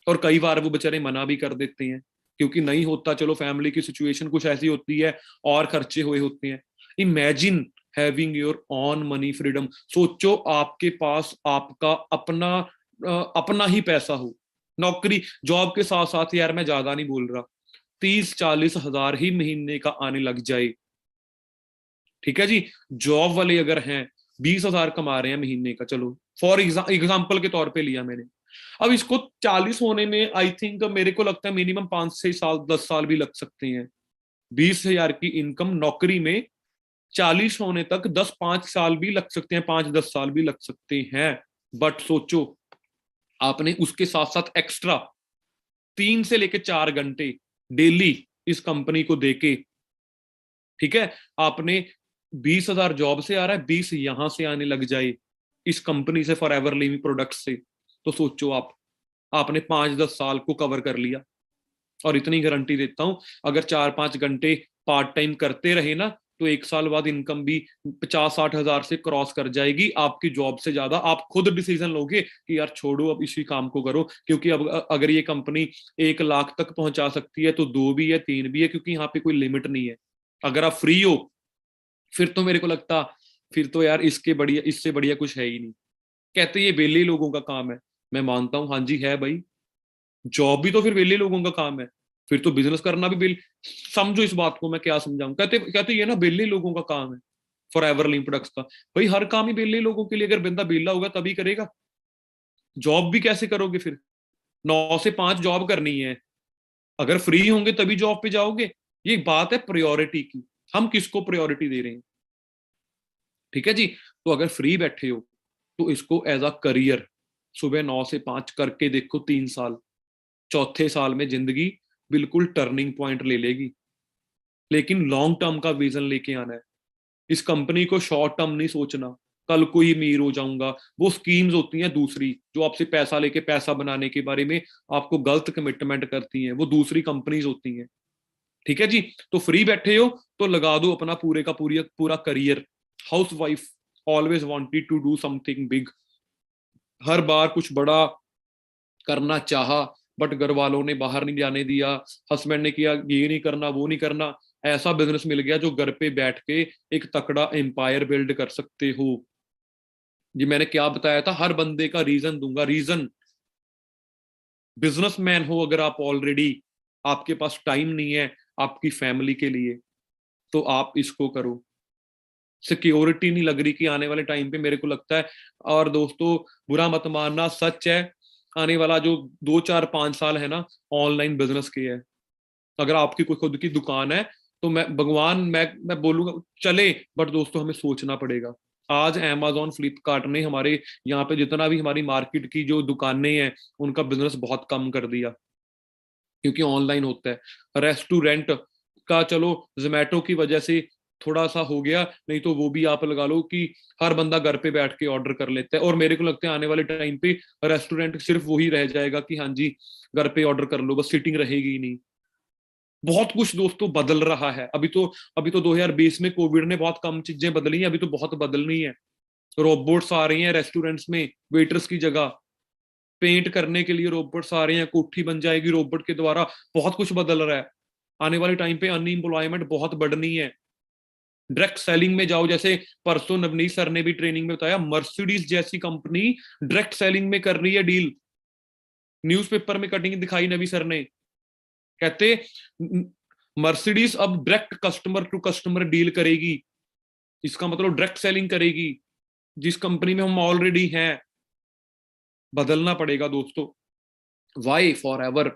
और कई बार वो बेचारे मना भी कर देते हैं, क्योंकि नहीं होता, चलो फैमिली की सिचुएशन कुछ ऐसी होती है, और खर्चे हुए होते हैं। Imagine having your on money freedom. सोचो आपके पास आपका अपना अपना ही पैसा हो। नौकरी जॉब के साथ साथ, यार मैं ज्यादा नहीं बोल रहा, 30-40 हजार ही महीने का आने लग जाए। ठीक है जी। जॉब वाले अगर हैं 20 हजार कमा रहे हैं महीने का, चलो फॉर एग्जाम्पल के तौर पे लिया मैंने, अब इसको 40 होने में आई थिंक मेरे को लगता है मिनिमम 5-6 साल, 10 साल भी लग सकते हैं। 20 हजार की इनकम नौकरी में 40 होने तक 10-5 साल भी लग सकते हैं, 5-10 साल भी लग सकते हैं। बट सोचो, आपने उसके साथ साथ एक्स्ट्रा 3 से लेकर 4 घंटे डेली इस कंपनी को देके, ठीक है, आपने 20 हजार जॉब से आ रहा है, 20 यहां से आने लग जाए, इस कंपनी से, फॉर एवर लिविंग प्रोडक्ट से, तो सोचो आप, आपने 5-10 साल को कवर कर लिया। और इतनी गारंटी देता हूं, अगर 4-5 घंटे पार्ट टाइम करते रहे ना, तो 1 साल बाद इनकम भी 50-60 हजार से क्रॉस कर जाएगी, आपकी जॉब से ज्यादा। आप खुद डिसीजन लोगे कि यार छोड़ो, अब इसी काम को करो, क्योंकि अब अगर ये कंपनी 1 लाख तक पहुंचा सकती है तो 2 भी है, 3 भी है, क्योंकि यहाँ पे कोई लिमिट नहीं है। अगर आप फ्री हो, फिर तो मेरे को लगता, फिर तो यार इसके बढ़िया, इससे बढ़िया कुछ है ही नहीं। कहते ये वेले लोगों का काम है, मैं मानता हूँ, हाँ जी है भाई, जॉब भी तो फिर वेले लोगों का काम है, फिर तो बिजनेस करना भी बिल, समझो इस बात को मैं क्या समझाऊं। कहते कहते ये ना वेले लोगों का काम है, फॉर एवर लिंक प्रोडक्ट्स का। भाई हर काम ही वेले लोगों के लिए, अगर बंदा वेला होगा तभी करेगा। जॉब भी कैसे करोगे फिर, 9 से 5 जॉब करनी है, अगर फ्री होंगे तभी जॉब पे जाओगे। ये बात है प्रायोरिटी की, हम किसको प्रायोरिटी दे रहे हैं। ठीक है जी। तो अगर फ्री बैठे हो तो इसको एज अ करियर सुबह 9 से 5 करके देखो, 3 साल, चौथे साल में जिंदगी बिल्कुल टर्निंग पॉइंट ले लेगी। लेकिन लॉन्ग टर्म का विजन लेके आना है। इस कंपनी को शॉर्ट टर्म नहीं सोचना, कल को ही अमीर हो जाऊंगा। वो स्कीम्स होती हैं दूसरी, जो आपसे पैसा लेके पैसा बनाने के बारे में आपको गलत कमिटमेंट करती हैं, वो दूसरी कंपनीज होती हैं। ठीक है जी। तो फ्री बैठे हो तो लगा दो अपना पूरे का पूरी पूरा career. Housewife always wanted to do something big, हर बार कुछ बड़ा करना चाहा, बट घर वालों ने बाहर नहीं जाने दिया, हस्बैंड ने किया ये नहीं करना वो नहीं करना। ऐसा बिजनेस मिल गया जो घर पे बैठ के एक तकड़ा एम्पायर बिल्ड कर सकते हो। जी मैंने क्या बताया था, हर बंदे का रीजन दूंगा, रीजन। बिजनेसमैन हो अगर आप ऑलरेडी, आपके पास टाइम नहीं है आपकी फैमिली के लिए, तो आप इसको करो। सिक्योरिटी नहीं लग रही कि आने वाले टाइम पे, मेरे को लगता है, और दोस्तों बुरा मत मानना, सच है, आने वाला जो 2-4-5 साल है ना, ऑनलाइन बिजनेस के है। अगर आपकी कोई खुद की दुकान है तो मैं भगवान, मैं बोलूंगा चले, बट दोस्तों हमें सोचना पड़ेगा। आज अमेजोन फ्लिपकार्ट ने हमारे यहाँ पे जितना भी हमारी मार्केट की जो दुकानें हैं उनका बिजनेस बहुत कम कर दिया, क्योंकि ऑनलाइन होता है। रेस्टोरेंट का चलो जोमेटो की वजह से थोड़ा सा हो गया, नहीं तो वो भी आप लगा लो कि हर बंदा घर पे बैठ के ऑर्डर कर लेता है। और मेरे को लगता है आने वाले टाइम पे रेस्टोरेंट सिर्फ वही रह जाएगा कि हाँ जी घर पे ऑर्डर कर लो, बस सीटिंग रहेगी ही नहीं। बहुत कुछ दोस्तों बदल रहा है अभी तो 2020 में कोविड ने बहुत कम चीजें बदली हैं, अभी तो बहुत बदलनी है। रोबोट्स आ रही हैं रेस्टोरेंट्स में वेटर्स की जगह, पेंट करने के लिए रोबोट्स आ रहे हैं, कोठी बन जाएगी रोबोट के द्वारा। बहुत कुछ बदल रहा है। आने वाले टाइम पे अनएम्प्लॉयमेंट बहुत बढ़नी है। डायरेक्ट सेलिंग में जाओ, जैसे परसों नवनीत सर ने भी ट्रेनिंग में बताया, मर्सिडीज जैसी कंपनी डायरेक्ट सेलिंग में कर रही है डील। न्यूज़पेपर में कटिंग दिखाई नवी सर ने, कहते मर्सिडीज अब direct customer to customer deal करेगी। इसका मतलब डायरेक्ट सेलिंग करेगी, जिस कंपनी में हम ऑलरेडी हैं। बदलना पड़ेगा दोस्तों, वाई फॉर एवर,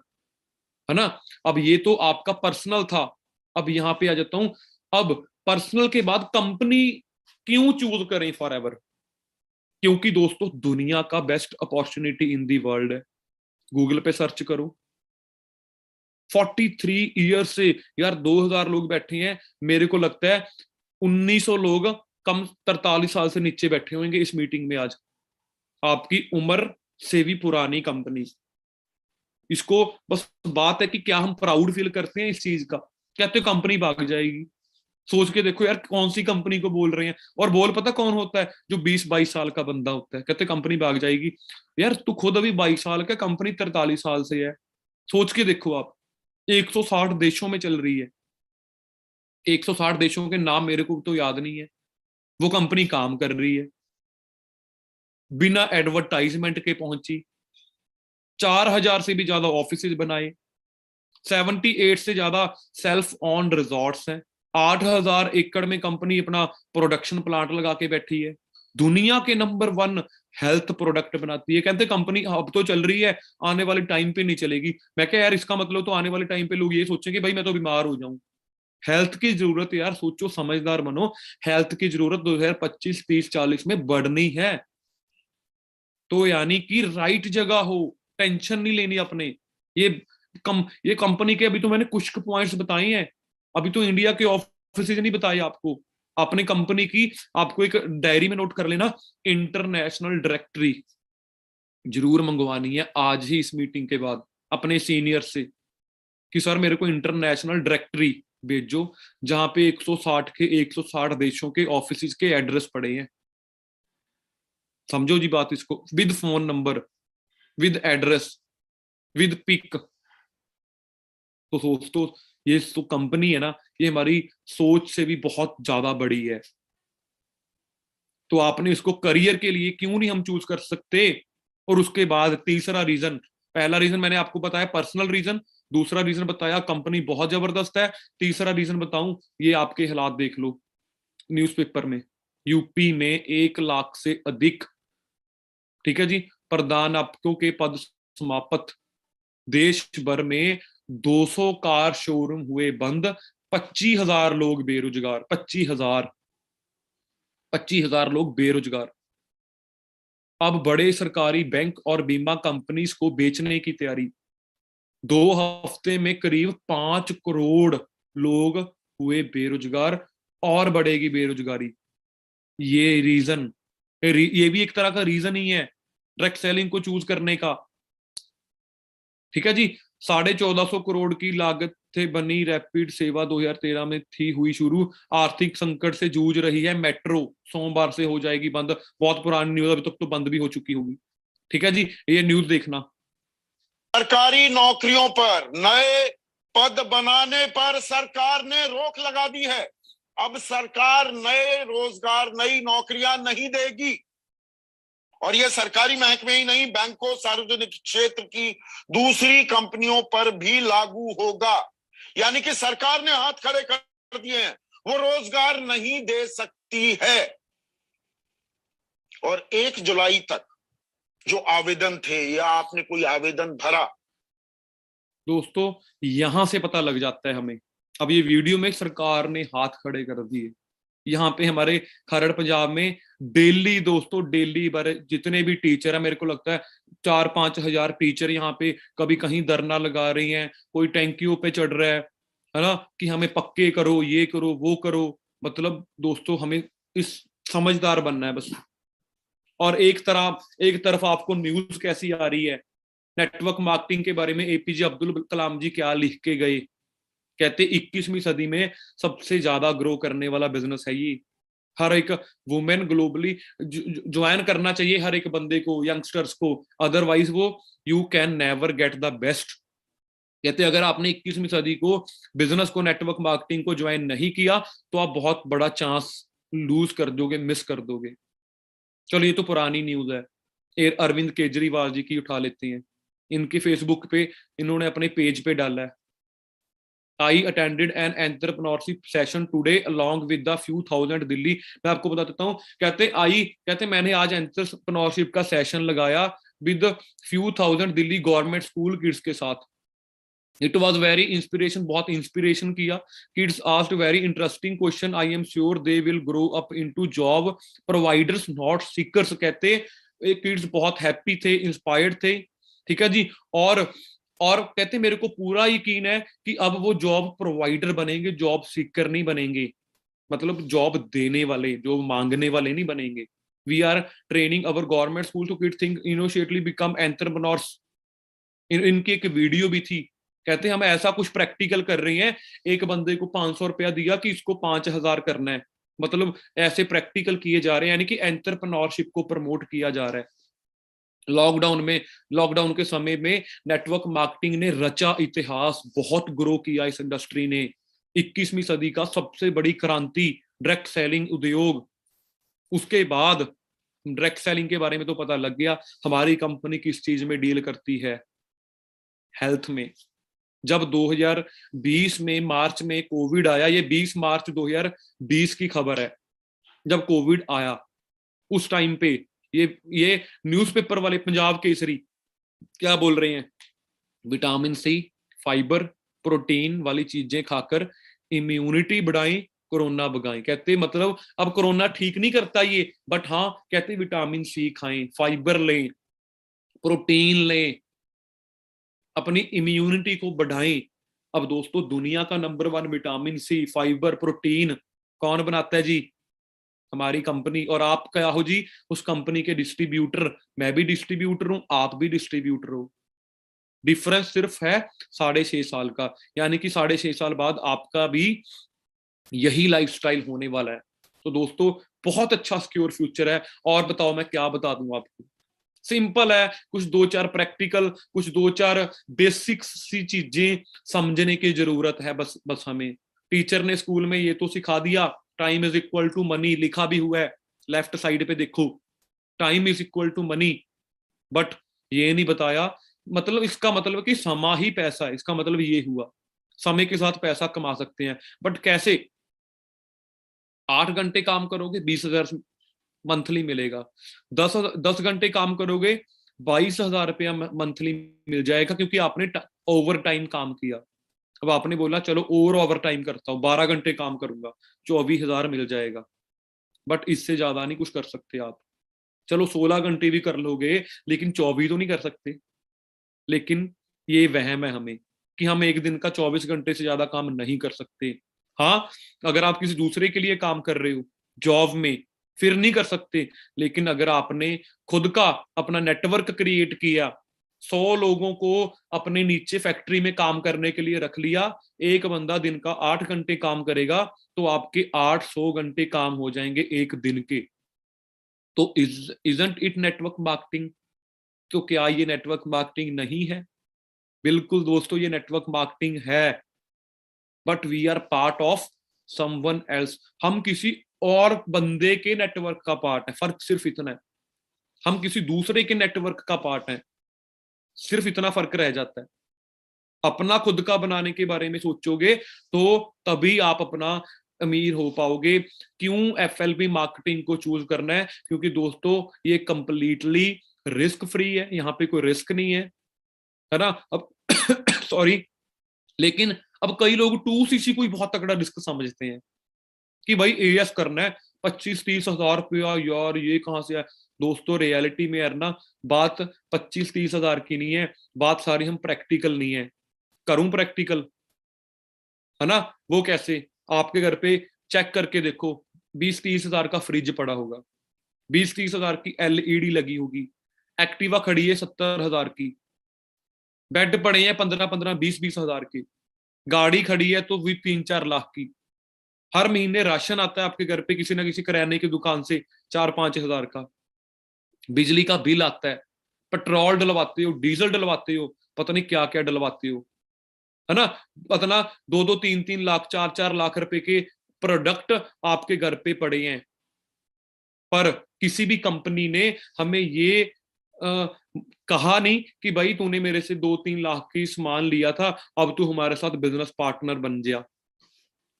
है ना। अब ये तो आपका पर्सनल था, अब यहां पे आ जाता हूं। अब पर्सनल के बाद कंपनी क्यों चूज करें फॉर एवर, क्योंकि दोस्तों दुनिया का best opportunity in the world है। गूगल पे सर्च करो, 43 ईयर से यार 2000 लोग बैठे हैं, मेरे को लगता है 1900 लोग कम 43 साल से नीचे बैठे होंगे इस मीटिंग में आज। आपकी उम्र से भी पुरानी कंपनी। इसको बस बात है कि क्या हम प्राउड फील करते हैं इस चीज का। कहते कंपनी भाग जाएगी, सोच के देखो यार कौन सी कंपनी को बोल रहे हैं। और बोल पता कौन होता है, जो 20-22 साल का बंदा होता है, कहते कंपनी भाग जाएगी। यार तू खुद अभी 22 साल का, कंपनी 43 साल से है। सोच के देखो आप, 160 देशों में चल रही है। 160 देशों के नाम मेरे को तो याद नहीं है, वो कंपनी काम कर रही है, बिना एडवर्टाइजमेंट के पहुंची। 4000 से भी ज्यादा ऑफिस बनाए, 78 से ज्यादा सेल्फ ऑन रिजॉर्ट्स हैं, 8000 एकड़ में कंपनी अपना प्रोडक्शन प्लांट लगा के बैठी है। दुनिया के नंबर 1 हेल्थ प्रोडक्ट बनाती है। कहते कंपनी अब तो चल रही है, आने वाले टाइम पे नहीं चलेगी। मैं क्या यार, इसका मतलब तो आने वाले टाइम पे लोग ये सोचेंगे भाई मैं तो बीमार हो जाऊं। हेल्थ की जरूरत यार, सोचो, समझदार बनो। हेल्थ की जरूरत 2025, 30, 40 में बढ़नी है। तो यानी कि राइट जगह हो, टेंशन नहीं लेनी अपने। ये ये कंपनी के अभी तो मैंने कुछ पॉइंट्स बताए हैं, अभी तो इंडिया के ऑफिस नहीं बताए आपको। अपनी कंपनी की आपको एक डायरी में नोट कर लेना, इंटरनेशनल डायरेक्टरी जरूर मंगवानी है आज ही इस मीटिंग के बाद अपने सीनियर से, कि सर मेरे को इंटरनेशनल डायरेक्टरी भेजो जहां पे 160 देशों के ऑफिस के एड्रेस पड़े हैं। समझो जी बात इसको, with phone number, with address, with pic. तो दोस्तों ये तो कंपनी है ना, ये हमारी सोच से भी बहुत ज्यादा बड़ी है। तो आपने इसको करियर के लिए क्यों नहीं हम चूज कर सकते। और उसके बाद तीसरा रीजन, पहला रीजन मैंने आपको बताया पर्सनल रीजन, दूसरा रीजन बताया कंपनी बहुत जबरदस्त है, तीसरा रीजन बताऊं, ये आपके हालात देख लो न्यूज़पेपर में, यूपी में 1 लाख से अधिक, ठीक है जी, प्रधानाध्यापकों के पद समाप्त, देश भर में 200 कार शोरूम हुए बंद, 25,000 लोग बेरोजगार, 25,000 लोग बेरोजगार। अब बड़े सरकारी बैंक और बीमा कंपनीज को बेचने की तैयारी, 2 हफ्ते में करीब 5 करोड़ लोग हुए बेरोजगार और बढ़ेगी बेरोजगारी। ये रीजन, ये भी एक तरह का रीजन ही है डायरेक्ट सेलिंग को चूज करने का, ठीक है जी। 1450 करोड़ की लागत से बनी रैपिड सेवा 2013 में थी हुई शुरू, आर्थिक संकट से जूझ रही है मेट्रो, सोमवार से हो जाएगी बंद। बहुत पुरानी न्यूज, अभी तक तो बंद भी हो चुकी होगी, ठीक है जी, ये न्यूज देखना। सरकारी नौकरियों पर नए पद बनाने पर सरकार ने रोक लगा दी है। अब सरकार नए रोजगार, नई नौकरियां नहीं देगी। और यह सरकारी महकमे ही नहीं, बैंकों, सार्वजनिक क्षेत्र की दूसरी कंपनियों पर भी लागू होगा। यानी कि सरकार ने हाथ खड़े कर दिए हैं, वो रोजगार नहीं दे सकती है। और 1 जुलाई तक जो आवेदन थे, या आपने कोई आवेदन भरा, दोस्तों यहां से पता लग जाता है हमें, अब ये वीडियो में सरकार ने हाथ खड़े कर दिए। यहाँ पे हमारे खरड़ पंजाब में डेली, दोस्तों डेली बारे जितने भी टीचर है, मेरे को लगता है 4-5 हजार टीचर यहाँ पे कभी कहीं धरना लगा रही हैं, कोई टैंकियों पे चढ़ रहा है ना, कि हमें पक्के करो, ये करो, वो करो। मतलब दोस्तों हमें इस समझदार बनना है बस। और एक तरफ आपको न्यूज कैसी आ रही है, नेटवर्क मार्केटिंग के बारे में एपीजे अब्दुल कलाम जी क्या लिख के गए, कहते 21वीं सदी में सबसे ज्यादा ग्रो करने वाला बिजनेस है ये। हर एक वुमेन ग्लोबली ज्वाइन करना चाहिए, हर एक बंदे को, यंगस्टर्स को, अदरवाइज वो you can never get the best. कहते अगर आपने 21वीं सदी को बिजनेस को, नेटवर्क मार्केटिंग को ज्वाइन नहीं किया तो आप बहुत बड़ा चांस लूज कर दोगे, मिस कर दोगे। चलो ये तो पुरानी न्यूज है, अरविंद केजरीवाल जी की उठा लेते हैं। इनके फेसबुक पे इन्होंने अपने पेज पे डाला है, I attended an entrepreneurship session today along with the few thousand Delhi. मैं आपको बता देता हूँ, कहते मैंने आज एंटरप्रेन्योरशिप का सेशन लगाया with few thousand Delhi government school kids के साथ। इट वॉज वेरी इंस्पिरेशन, बहुत इंस्पिरेशन किया। Kids asked very interesting question, I am sure they will grow up into job providers not seekers. कहते किड्स बहुत happy थे, inspired थे, ठीक है जी। और कहते मेरे को पूरा यकीन है कि अब वो जॉब प्रोवाइडर बनेंगे, जॉब सीकर नहीं बनेंगे, मतलब जॉब देने वाले, जो मांगने वाले नहीं बनेंगे। We are training our government school to kids think initially become entrepreneurs. इनकी एक वीडियो भी थी, कहते हम ऐसा कुछ प्रैक्टिकल कर रहे हैं, एक बंदे को 500 रुपया दिया कि इसको 5,000 करना है, मतलब ऐसे प्रैक्टिकल किए जा रहे हैं, यानी कि एंटरप्रेन्योरशिप को प्रमोट किया जा रहा है। लॉकडाउन के समय में नेटवर्क मार्केटिंग ने रचा इतिहास, बहुत ग्रो किया इस इंडस्ट्री ने। 21वीं सदी का सबसे बड़ी क्रांति डायरेक्ट सेलिंग उद्योग। उसके बाद डायरेक्ट सेलिंग के बारे में तो पता लग गया, हमारी कंपनी किस चीज में डील करती है, हेल्थ में। जब 2020 में मार्च में कोविड आया, ये 20 मार्च 2020 की खबर है, जब कोविड आया उस टाइम पे ये न्यूज़पेपर वाले पंजाब केसरी क्या बोल रहे हैं, विटामिन सी, फाइबर, प्रोटीन वाली चीजें खाकर इम्यूनिटी बढ़ाएं, कोरोना भगाएं। कहते मतलब अब कोरोना ठीक नहीं करता ये, बट हाँ कहते विटामिन सी खाएं, फाइबर लें, प्रोटीन लें, अपनी इम्यूनिटी को बढ़ाएं। अब दोस्तों दुनिया का number 1 vitamin C, fibre, protein कौन बनाता है जी? हमारी कंपनी। और आप क्या हो जी? उस कंपनी के डिस्ट्रीब्यूटर। मैं भी डिस्ट्रीब्यूटर हूं, आप भी डिस्ट्रीब्यूटर हो। डिफरेंस सिर्फ है 6.5 साल का, यानी कि 6.5 साल बाद आपका भी यही लाइफस्टाइल होने वाला है। तो दोस्तों बहुत अच्छा सिक्योर फ्यूचर है। और बताओ मैं क्या बता दूं आपको? सिंपल है, कुछ दो चार प्रैक्टिकल, कुछ दो चार बेसिक्स सी चीजें समझने की जरूरत है बस बस हमें। टीचर ने स्कूल में ये तो सिखा दिया, time is equal to money, लिखा भी हुआ है लेफ्ट साइड पे देखो, time is equal to money. But ये नहीं बताया, मतलब इसका मतलब कि समय ही पैसा है, इसका मतलब ये हुआ समय के साथ पैसा कमा सकते हैं। बट कैसे? 8 घंटे काम करोगे 20,000 मंथली मिलेगा। 10 घंटे काम करोगे 22,000 रुपया मंथली मिल जाएगा, क्योंकि आपने ओवर टाइम काम किया। अब आपने बोला चलो और ओवर टाइम करता हूँ, 12 घंटे काम करूंगा, 24,000 मिल जाएगा। बट इससे ज्यादा नहीं कुछ कर सकते आप। चलो 16 घंटे भी कर लोगे, लेकिन 24 तो नहीं कर सकते। लेकिन ये वहम है हमें कि हम एक दिन का 24 घंटे से ज्यादा काम नहीं कर सकते। हाँ, अगर आप किसी दूसरे के लिए काम कर रहे हो जॉब में, फिर नहीं कर सकते। लेकिन अगर आपने खुद का अपना नेटवर्क क्रिएट किया, 100 लोगों को अपने नीचे फैक्ट्री में काम करने के लिए रख लिया, एक बंदा दिन का 8 घंटे काम करेगा, तो आपके 800 घंटे काम हो जाएंगे एक दिन के। तो इजंट इट नेटवर्क मार्केटिंग? तो क्या ये नेटवर्क मार्केटिंग नहीं है? बिल्कुल दोस्तों, ये नेटवर्क मार्केटिंग है। But we are part of someone else, हम किसी और बंदे के नेटवर्क का पार्ट है, फर्क सिर्फ इतना है। हम किसी दूसरे के नेटवर्क का पार्ट है, सिर्फ इतना फर्क रह जाता है। अपना खुद का बनाने के बारे में सोचोगे तो तभी आप अपना अमीर हो पाओगे। क्यों एफएलपी मार्केटिंग को चूज करना है? क्योंकि दोस्तों ये कंप्लीटली रिस्क फ्री है, यहाँ पे कोई रिस्क नहीं है ना? अब सॉरी, लेकिन अब कई लोग 2cc को ही बहुत तगड़ा रिस्क समझते हैं कि भाई एएस करना है 25-30 हजार रुपया, यार ये कहां से है? दोस्तों रियलिटी में यार ना, बात 25-30 हजार की नहीं है, बात सारी हम प्रैक्टिकल नहीं है। करूं प्रैक्टिकल, है ना? वो कैसे? आपके घर पे चेक करके देखो, 20-30 हजार का फ्रिज पड़ा होगा, 20-30 हजार की एलईडी लगी होगी, एक्टिवा खड़ी है 70 हजार की, बेड पड़े हैं 15-15, 20-20 हजार के, गाड़ी खड़ी है तो भी 3-4 लाख की, हर महीने राशन आता है आपके घर पे किसी ना किसी किराने की दुकान से 4-5 हजार का, बिजली का बिल आता है, पेट्रोल डलवाते हो, डीजल डलवाते हो, पता नहीं क्या क्या डलवाते हो, है ना? पता ना 2-2, 3-3 लाख, 4-4 लाख रुपए के प्रोडक्ट आपके घर पे पड़े हैं। पर किसी भी कंपनी ने हमें ये कहा नहीं कि भाई तूने मेरे से 2-3 लाख की सामान लिया था, अब तू हमारे साथ बिजनेस पार्टनर बन गया।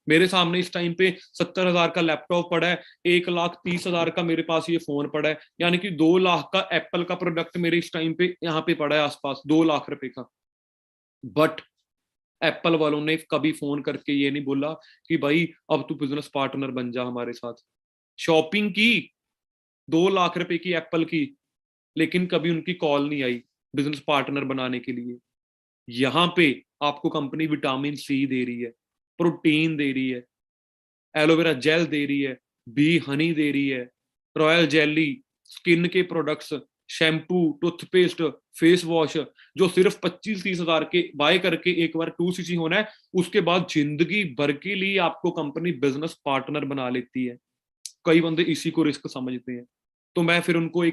मेरे सामने इस टाइम पे 70 हजार का लैपटॉप पड़ा है, 1,30,000 का मेरे पास ये फोन पड़ा है, यानी कि 2 लाख का एप्पल का प्रोडक्ट मेरे इस टाइम पे यहाँ पे पड़ा है आसपास, 2 लाख रुपए का। बट एप्पल वालों ने कभी फोन करके ये नहीं बोला कि भाई अब तू बिजनेस पार्टनर बन जा हमारे साथ। शॉपिंग की 2 लाख रुपए की एप्पल की, लेकिन कभी उनकी कॉल नहीं आई बिजनेस पार्टनर बनाने के लिए। यहाँ पे आपको कंपनी विटामिन सी दे रही है, प्रोटीन दे रही है, एलोवेरा जेल दे रही है, बी हनी दे रही है, रॉयल जेली, स्किन के products, shampoo, toothpaste, face wash, जो सिर्फ 25-30 हजार के बाय करके एक बार 2cc होना है, उसके बाद जिंदगी भर के लिए आपको कंपनी बिजनेस पार्टनर बना लेती है। कई बंदे इसी को रिस्क समझते हैं। तो मैं फिर उनको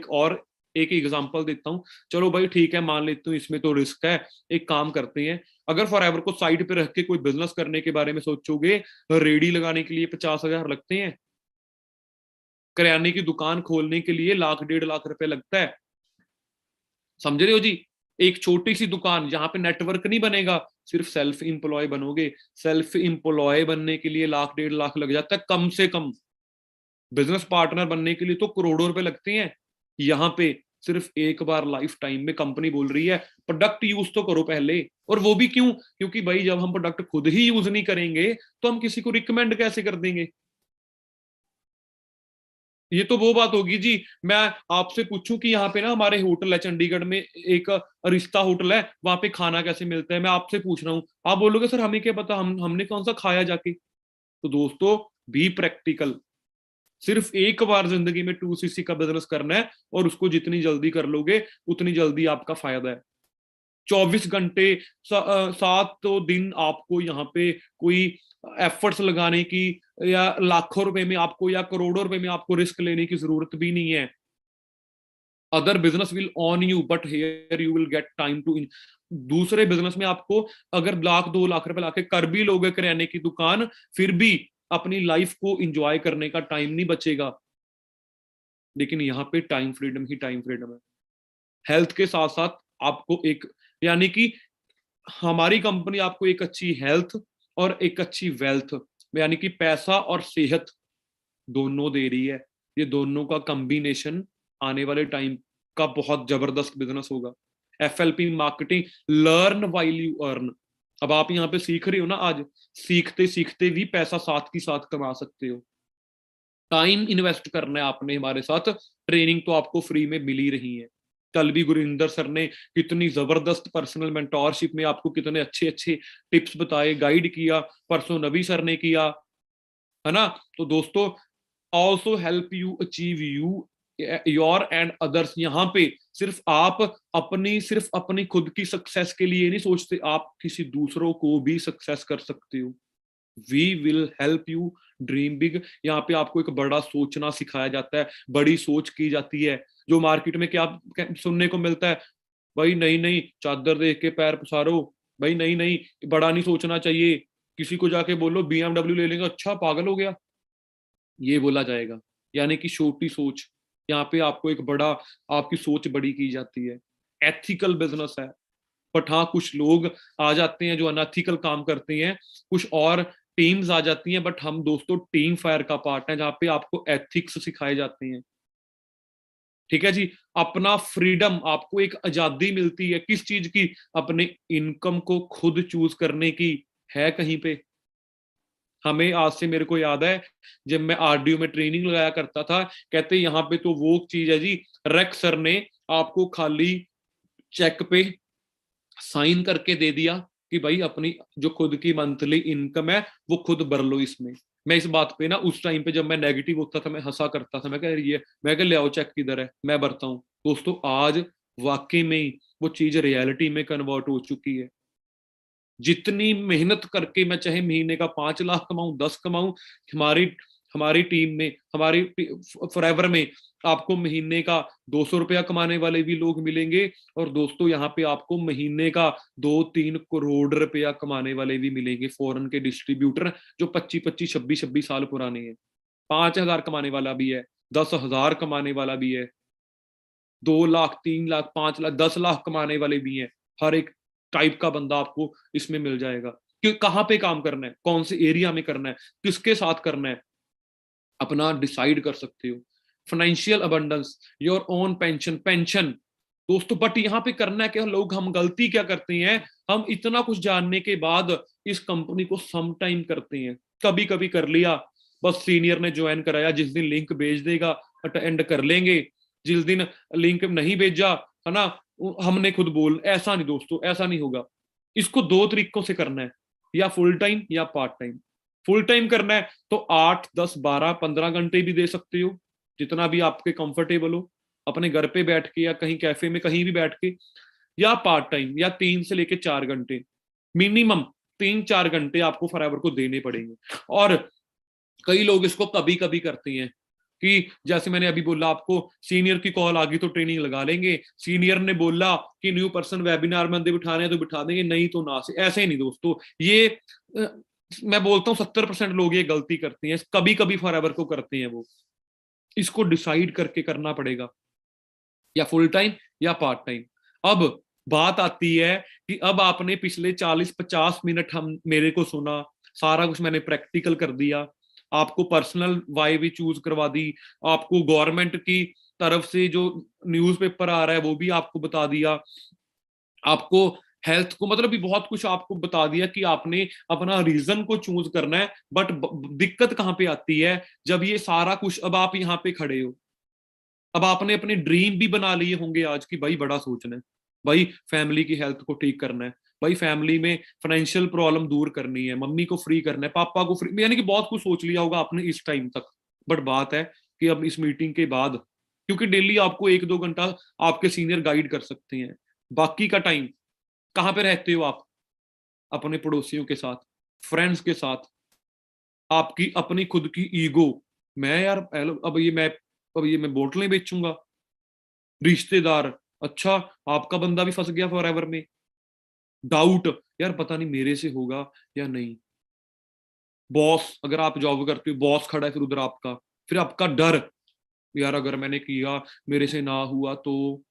एक एग्जांपल देता हूँ। चलो भाई ठीक है, मान लेते हूँ इसमें तो रिस्क है, एक काम करते हैं, अगर फॉरएवर को साइड पे रख के कोई बिजनेस करने के बारे में सोचोगे, रेडी लगाने के लिए 50,000 लगते हैं, किराने की दुकान खोलने के लिए 1,00,000-1,50,000 रुपए लगता है। समझ रहे हो जी? एक छोटी सी दुकान जहां पे नेटवर्क नहीं बनेगा, सिर्फ सेल्फ इंप्लॉय बनोगे, सेल्फ इंप्लॉय बनने के लिए 1,00,000-1,50,000 लग जाता है कम से कम। बिजनेस पार्टनर बनने के लिए तो करोड़ों रुपए लगते हैं। यहाँ पे सिर्फ एक बार लाइफ टाइम में कंपनी बोल रही है प्रोडक्ट यूज तो करो पहले। और वो भी क्यों? क्योंकि भाई जब हम प्रोडक्ट खुद ही यूज नहीं करेंगे तो हम किसी को रिकमेंड कैसे कर देंगे? ये तो वो बात होगी जी, मैं आपसे पूछूं कि यहाँ पे ना हमारे होटल है चंडीगढ़ में, एक रिश्ता होटल है, वहां पे खाना कैसे मिलता है, मैं आपसे पूछ रहा हूँ, आप बोलोगे सर हमें क्या पता, हमने कौन सा खाया जाके। तो दोस्तों बी प्रैक्टिकल। सिर्फ एक बार जिंदगी में 2cc का बिजनेस करना है और उसको जितनी जल्दी कर लोगे उतनी जल्दी आपका फायदा है। 24 घंटे 7 दिन आपको यहाँ पे कोई एफर्ट्स लगाने की या लाखों रुपए में आपको या करोड़ों रुपए में आपको रिस्क लेने की जरूरत भी नहीं है। Other business will on you but here you will get time too. दूसरे बिजनेस में आपको अगर 1 लाख 2 लाख रुपए लाके कर भी लोगे किराने की दुकान, फिर भी अपनी लाइफ को एंजॉय करने का टाइम नहीं बचेगा। लेकिन यहाँ पे टाइम फ्रीडम ही टाइम फ्रीडम है। हेल्थ के साथ साथ आपको एक, यानी कि हमारी कंपनी आपको एक अच्छी हेल्थ और एक अच्छी वेल्थ, यानी कि पैसा और सेहत दोनों दे रही है। ये दोनों का कॉम्बिनेशन आने वाले टाइम का बहुत जबरदस्त बिजनेस होगा। FLP marketing, learn while you earn. अब आप यहाँ पे सीख रहे हो ना, आज सीखते सीखते भी पैसा साथ की साथ कमा सकते हो। टाइम इन्वेस्ट करना है आपने हमारे साथ, ट्रेनिंग तो आपको फ्री में मिल ही रही है। कल भी गुरिंदर सर ने कितनी जबरदस्त पर्सनल मेंटोरशिप में आपको कितने अच्छे अच्छे टिप्स बताए, गाइड किया। परसों नबी सर ने किया, है ना। तो दोस्तों, also help you achieve you your and others. यहाँ पे सिर्फ अपनी खुद की सक्सेस के लिए नहीं सोचते, आप किसी दूसरों को भी सक्सेस कर सकते हो। We will help you dream big. यहाँ पे आपको एक बड़ा सोचना सिखाया जाता है, बड़ी सोच की जाती है। जो मार्केट में क्या सुनने को मिलता है, भाई नहीं नहीं चादर देख के पैर पसारो, भाई नहीं नहीं बड़ा नहीं सोचना चाहिए, किसी को जाके बोलो BMW ले लेंगे, अच्छा पागल हो गया, ये बोला जाएगा। यानी कि छोटी सोच, यहाँ पे आपको एक बड़ा, आपकी सोच बड़ी की जाती है। एथिकल बिजनेस है, बट हाँ कुछ लोग आ जाते हैं जो अनएथिकल काम करते हैं, कुछ और टीम्स आ जाती हैं, बट हम दोस्तों टीम फायर का पार्ट है, जहाँ पे आपको एथिक्स सिखाए जाते हैं। ठीक है जी। अपना फ्रीडम, आपको एक आजादी मिलती है किस चीज की, अपने इनकम को खुद चूज करने की है कहीं पे। हमें आज से, मेरे को याद है जब मैं RDO में ट्रेनिंग लगाया करता था, कहते यहाँ पे तो वो चीज है जी, रेक सर ने आपको खाली चेक पे साइन करके दे दिया कि भाई अपनी जो खुद की मंथली इनकम है वो खुद भर लो इसमें। मैं इस बात पे ना, उस टाइम पे जब मैं नेगेटिव होता था मैं हंसा करता था, मैं कह ये, मैं कह ले आओ चेक किधर है मैं भरता हूँ। दोस्तों आज वाकई में वो चीज रियलिटी में कन्वर्ट हो चुकी है। जितनी मेहनत करके मैं चाहे महीने का 5 लाख कमाऊं 10 कमाऊं, हमारी हमारी टीम में, हमारी फॉरएवर में आपको महीने का 200 रुपया कमाने वाले भी लोग मिलेंगे। और दोस्तों यहाँ पे आपको महीने का 2-3 करोड़ रुपया कमाने वाले भी मिलेंगे, फॉरेन के डिस्ट्रीब्यूटर जो 25-25 26-26 साल पुराने हैं। 5,000 कमाने वाला भी है, 10,000 कमाने वाला भी है, 2 लाख 3 लाख 5 लाख 10 लाख कमाने वाले भी हैं। हर एक टाइप का बंदा आपको इसमें मिल जाएगा। कि कहाँ पे काम करना है, कौन से एरिया में करना है, किसके साथ करना है, अपना डिसाइड कर सकते हो। Financial abundance, your own pension, pension दोस्तों। बट यहाँ पे करना है क्या, लोग हम गलती क्या करते हैं, हम इतना कुछ जानने के बाद इस कंपनी को सम टाइम करते हैं, कभी कभी कर लिया, बस सीनियर ने ज्वाइन कराया, जिस दिन लिंक भेज देगा अटेंड कर लेंगे, जिस दिन लिंक नहीं भेजा, है ना, हमने खुद बोल। ऐसा नहीं दोस्तों, ऐसा नहीं होगा। इसको 2 तरीकों से करना है, या फुल टाइम या पार्ट टाइम। फुल टाइम करना है तो 8 10 12 15 घंटे भी दे सकते हो, जितना भी आपके कंफर्टेबल हो, अपने घर पे बैठ के या कहीं कैफे में कहीं भी बैठ के। या पार्ट टाइम, या 3 से लेके 4 घंटे, मिनिमम 3-4 घंटे आपको फॉरएवर को देने पड़ेंगे। और कई लोग इसको कभी कभी करते हैं कि जैसे मैंने अभी बोला आपको, सीनियर की कॉल आ गई तो ट्रेनिंग लगा लेंगे, सीनियर ने बोला कि न्यू पर्सन वेबिनार में बिठाने हैं तो बिठा देंगे, नहीं तो ना से। ऐसे नहीं दोस्तों, ये मैं बोलता हूँ 70% लोग ये गलती करते हैं, कभी कभी फॉरएवर को करते हैं वो। इसको डिसाइड करके करना पड़ेगा, या फुल टाइम या पार्ट टाइम। अब बात आती है कि अब आपने पिछले 40-50 मिनट हम मेरे को सुना, सारा कुछ मैंने प्रैक्टिकल कर दिया, आपको पर्सनल वाई भी चूज करवा दी, आपको गवर्नमेंट की तरफ से जो न्यूज़पेपर आ रहा है वो भी आपको बता दिया, आपको हेल्थ को मतलब भी बहुत कुछ आपको बता दिया कि आपने अपना रीजन को चूज करना है। बट दिक्कत कहाँ पे आती है, जब ये सारा कुछ, अब आप यहाँ पे खड़े हो, अब आपने अपने ड्रीम भी बना लिए होंगे आज की, भाई बड़ा सोचना है, भाई फैमिली की हेल्थ को ठीक करना है, भाई फैमिली में फाइनेंशियल प्रॉब्लम दूर करनी है, मम्मी को फ्री करना है, पापा को फ्री, यानी कि बहुत कुछ सोच लिया होगा आपने इस टाइम तक। बट बात है कि अब इस मीटिंग के बाद, क्योंकि डेली आपको 1-2 घंटा आपके सीनियर गाइड कर सकते हैं, बाकी का टाइम कहाँ पे रहते हो आप? अपने पड़ोसियों के साथ, फ्रेंड्स के साथ, आपकी अपनी खुद की ईगो, मैं यार अब ये मैं बोतलें बेचूंगा, रिश्तेदार, अच्छा आपका बंदा भी फंस गया फॉरएवर में, डाउट यार पता नहीं मेरे से होगा या नहीं, बॉस, अगर आप जॉब करते हो बॉस खड़ा है फिर उधर आपका, फिर आपका डर, यार अगर मैंने किया मेरे से ना हुआ तो।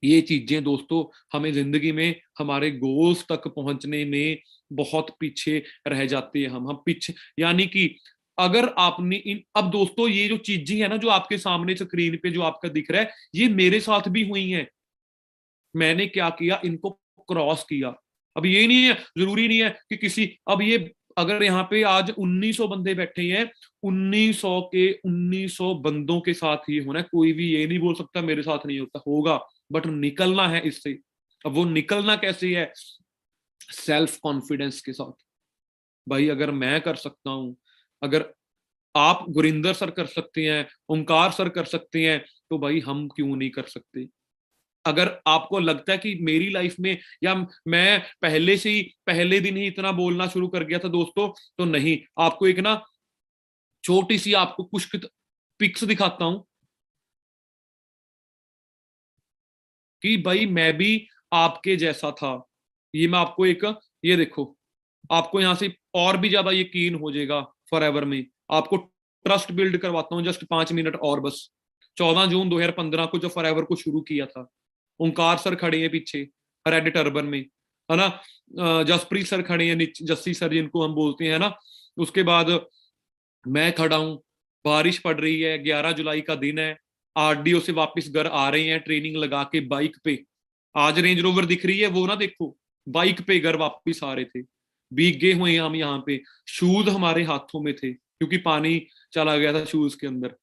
ये चीजें दोस्तों हमें जिंदगी में हमारे गोल्स तक पहुंचने में बहुत पीछे रह जाते हैं, हम पीछे, यानी कि अगर आपने इन, अब दोस्तों ये जो चीजें है ना जो आपके सामने स्क्रीन पे जो आपका दिख रहा है, ये मेरे साथ भी हुई हैं। मैंने क्या किया, इनको क्रॉस किया। अब ये नहीं है, जरूरी नहीं है कि किसी, अब ये अगर यहाँ पे आज 1900 बंदे बैठे हैं, 1900 के 1900 बंदों के साथ ही होना है, कोई भी ये नहीं बोल सकता मेरे साथ नहीं होता, होगा, बट निकलना है इससे। अब वो निकलना कैसे है? सेल्फ कॉन्फिडेंस के साथ। भाई अगर मैं कर सकता हूं, अगर आप गुरिंदर सर कर सकते हैं, ओंकार सर कर सकते हैं, तो भाई हम क्यों नहीं कर सकते? अगर आपको लगता है कि मेरी लाइफ में, या मैं पहले से ही पहले दिन ही इतना बोलना शुरू कर गया था दोस्तों, तो नहीं, आपको एक ना छोटी सी आपको कुछ पिक्स दिखाता हूं कि भाई मैं भी आपके जैसा था। ये मैं आपको एक, ये देखो, आपको यहां से और भी ज्यादा यकीन हो जाएगा फॉरएवर में, आपको ट्रस्ट बिल्ड करवाता हूँ, जस्ट 5 मिनट और बस। 14 जून 2015 को जो फॉरएवर को शुरू किया था, ओंकार सर खड़े हैं पीछे रेड टर्बन में, है ना, जसप्रीत सर खड़े हैं, जस्सी सर जिनको हम बोलते हैं ना, उसके बाद मैं खड़ा हूं, बारिश पड़ रही है, 11 जुलाई का दिन है, आरडीओ से वापस घर आ रहे हैं ट्रेनिंग लगा के बाइक पे, आज रेंज रोवर दिख रही है वो ना देखो, बाइक पे घर वापस आ रहे थे, भीगे हुए हैं हम यहाँ पे, शूज हमारे हाथों में थे क्योंकि पानी चला गया था शूज के अंदर।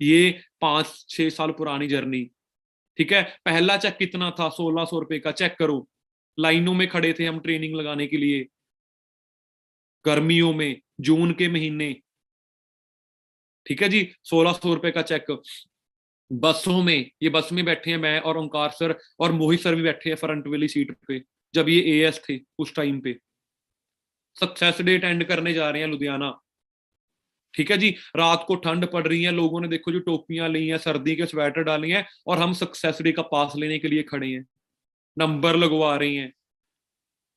ये 5-6 साल पुरानी जर्नी, ठीक है। पहला चेक कितना था? 1600 रुपए का, चेक करो। लाइनों में खड़े थे हम ट्रेनिंग लगाने के लिए, गर्मियों में, जून के महीने, ठीक है जी। 1600 रुपए का चेक। बसों में, ये बस में बैठे हैं मैं और ओंकार सर, और मोहित सर भी बैठे हैं फ्रंट वाली सीट पे, जब ये एएस थे उस टाइम पे, सक्सेस डे अटेंड करने जा रहे हैं लुधियाना, ठीक है जी। रात को ठंड पड़ रही है, लोगों ने देखो जो टोपियां ली हैं, सर्दी के स्वेटर डाले हैं, और हम सक्सेस डे का पास लेने के लिए खड़े हैं, नंबर लगवा रहे हैं,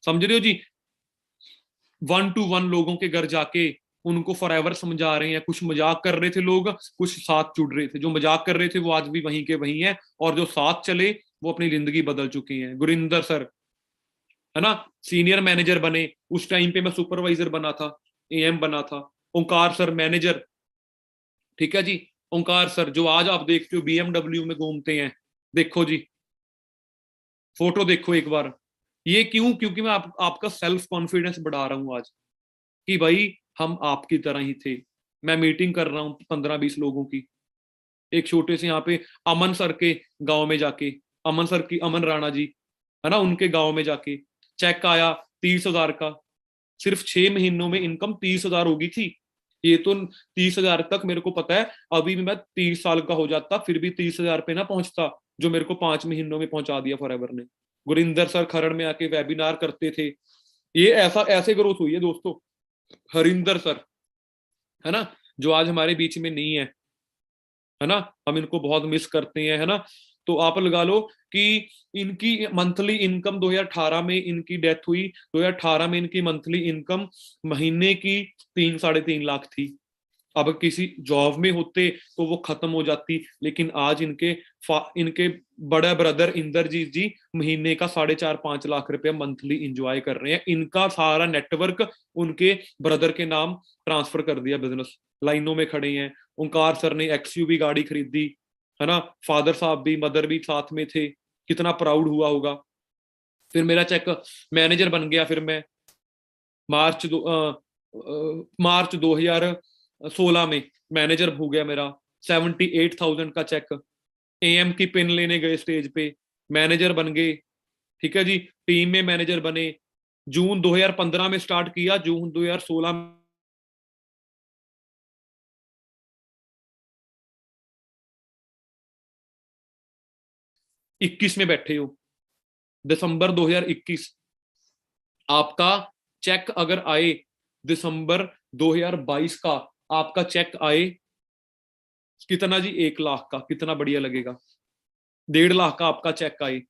समझ रहे हो जी। 1 to 1 लोगों के घर जाके उनको फॉरएवर समझा रहे हैं। कुछ मजाक कर रहे थे लोग, कुछ साथ जुड़ रहे थे, जो मजाक कर रहे थे वो आज भी वहीं के वहीं हैं, और जो साथ चले वो अपनी जिंदगी बदल चुके हैं। गुरिंदर सर, है ना, सीनियर मैनेजर बने, उस टाइम पे मैं सुपरवाइजर बना था, एएम बना था। ओंकार सर मैनेजर, ठीक है जी। ओंकार सर जो आज आप देखते हो बीएमडब्ल्यू में घूमते हैं, देखो जी, फोटो देखो एक बार। ये क्यों? क्योंकि मैं आपका सेल्फ कॉन्फिडेंस बढ़ा रहा हूं आज, कि भाई हम आपकी तरह ही थे। मैं मीटिंग कर रहा हूँ 15-20 लोगों की, एक छोटे से यहाँ पे अमन सर के गांव में जाके, अमन सर की, अमन राणा जी, है ना, उनके गांव में जाके चेक आया 30,000 का। सिर्फ 6 महीनों में इनकम 30,000 होगी थी। ये तो 30,000 तक मेरे को पता है, अभी भी मैं 30 साल का हो जाता फिर भी 30,000 पे ना पहुंचता, जो मेरे को 5 महीनों में पहुंचा दिया फॉरएवर ने। गुरिंदर सर खरड़ में आके वेबिनार करते थे, ये ऐसा ऐसे ग्रोथ हुई है दोस्तों। हरिंदर सर, है ना, जो आज हमारे बीच में नहीं है ना, हम इनको बहुत मिस करते हैं, है ना। तो आप लगा लो कि इनकी मंथली इनकम 2018 में इनकी डेथ हुई, 2018 में इनकी मंथली इनकम महीने की 3-3.5 लाख थी। अब किसी जॉब में होते तो वो खत्म हो जाती, लेकिन आज इनके बड़ा ब्रदर इंद्रजीत जी महीने का 4.5-5 लाख रुपया मंथली इंजॉय कर रहे हैं। इनका सारा नेटवर्क उनके ब्रदर के नाम ट्रांसफर कर दिया, बिजनेस, लाइनों में खड़े हैं। ओंकार सर ने एक्सयूवी गाड़ी खरीदी, है ना, फादर साहब भी मदर भी साथ में थे, कितना प्राउड हुआ होगा। फिर मेरा चेक मैनेजर बन गया, फिर मैं मार्च 2016 में मैनेजर हो गया मेरा, 78,000 का चेक। एएम की पिन लेने गए स्टेज पे, मैनेजर बन गए, ठीक है जी। टीम में मैनेजर बने, जून 2015 में स्टार्ट किया, जून 2016 21 में बैठे हो, दिसंबर 2021 आपका चेक अगर आए, दिसंबर 2022 का आपका चेक आए कितना जी, 1 लाख का, कितना बढ़िया लगेगा। 1.5 लाख का आपका चेक आए,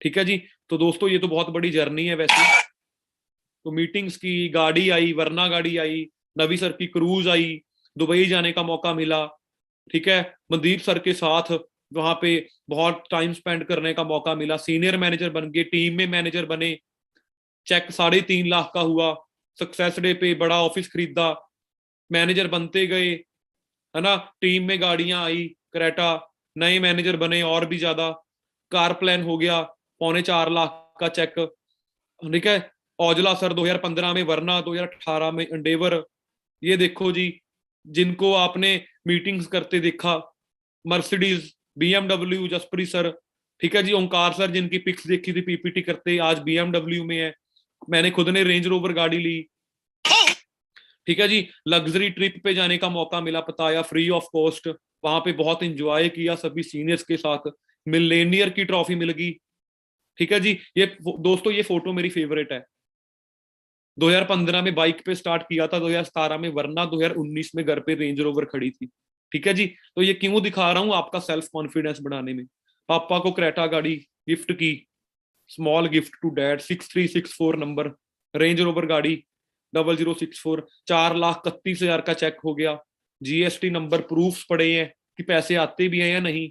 ठीक है जी। तो दोस्तों ये तो बहुत बड़ी जर्नी है वैसे। तो मीटिंग्स की, गाड़ी आई, वरना गाड़ी आई, नबी सर की क्रूज आई, दुबई जाने का मौका मिला, ठीक है। मनदीप सर के साथ वहां पे बहुत टाइम स्पेंड करने का मौका मिला, सीनियर मैनेजर बन गए, टीम में मैनेजर बने, चेक 3.5 लाख का हुआ, सक्सेस डे पे बड़ा ऑफिस खरीदा, मैनेजर बनते गए, है ना। टीम में गाड़ियां आई, क्रेटा, नए मैनेजर बने और भी ज्यादा, कार प्लान हो गया, 4.25 लाख का चेक, ठीक है। औजला सर 2015 में, वरना 2018 में एंडेवर। ये देखो जी, जिनको आपने मीटिंग्स करते देखा, मर्सिडीज, बीएमडब्ल्यू, जसप्रीत सर, ठीक है जी। ओंकार सर जिनकी पिक्स देखी थी पीपीटी करते, आज बीएमडब्ल्यू में है। मैंने खुद ने रेंज रोवर गाड़ी ली, ठीक है जी। लग्जरी ट्रिप पे जाने का मौका मिला, पताया, फ्री ऑफ कॉस्ट, वहां पे बहुत इंजॉय किया सभी सीनियर्स के साथ, मिलेनियर की ट्रॉफी मिल गई, ठीक है जी। ये दोस्तों ये फोटो मेरी फेवरेट है। 2015 में बाइक पे स्टार्ट किया था, 2017 में वरना, 2019 में घर पे रेंज रोवर खड़ी थी, ठीक है जी। तो ये क्यों दिखा रहा हूं, आपका सेल्फ कॉन्फिडेंस बढ़ाने में। पापा को क्रेटा गाड़ी गिफ्ट की, small gift to dad, 6364 number, Range Rover गाड़ी 0064, 4,31,000 का चेक हो गया, जीएसटी नंबर, प्रूफ्स पड़े हैं कि पैसे आते भी हैं या नहीं,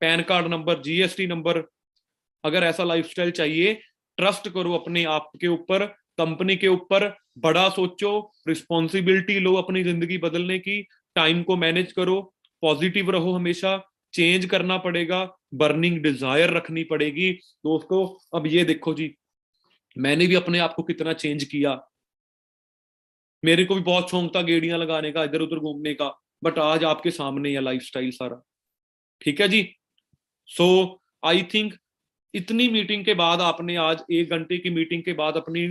pan card number, GST number. अगर ऐसा लाइफस्टाइल चाहिए, ट्रस्ट करो अपने आप के ऊपर, कंपनी के ऊपर, बड़ा सोचो, रिस्पॉन्सिबिलिटी लो अपनी जिंदगी बदलने की, टाइम को मैनेज करो, पॉजिटिव रहो हमेशा, चेंज करना पड़ेगा, बर्निंग डिजायर रखनी पड़ेगी। दोस्तों अब ये देखो जी, मैंने भी अपने आप को कितना चेंज किया। मेरे को भी बहुत शौक था गेड़ियां लगाने का, इधर उधर घूमने का, बट आज आपके सामने है लाइफस्टाइल सारा, ठीक है जी। सो आई थिंक इतनी मीटिंग के बाद आपने आज 1 घंटे की मीटिंग के बाद अपनी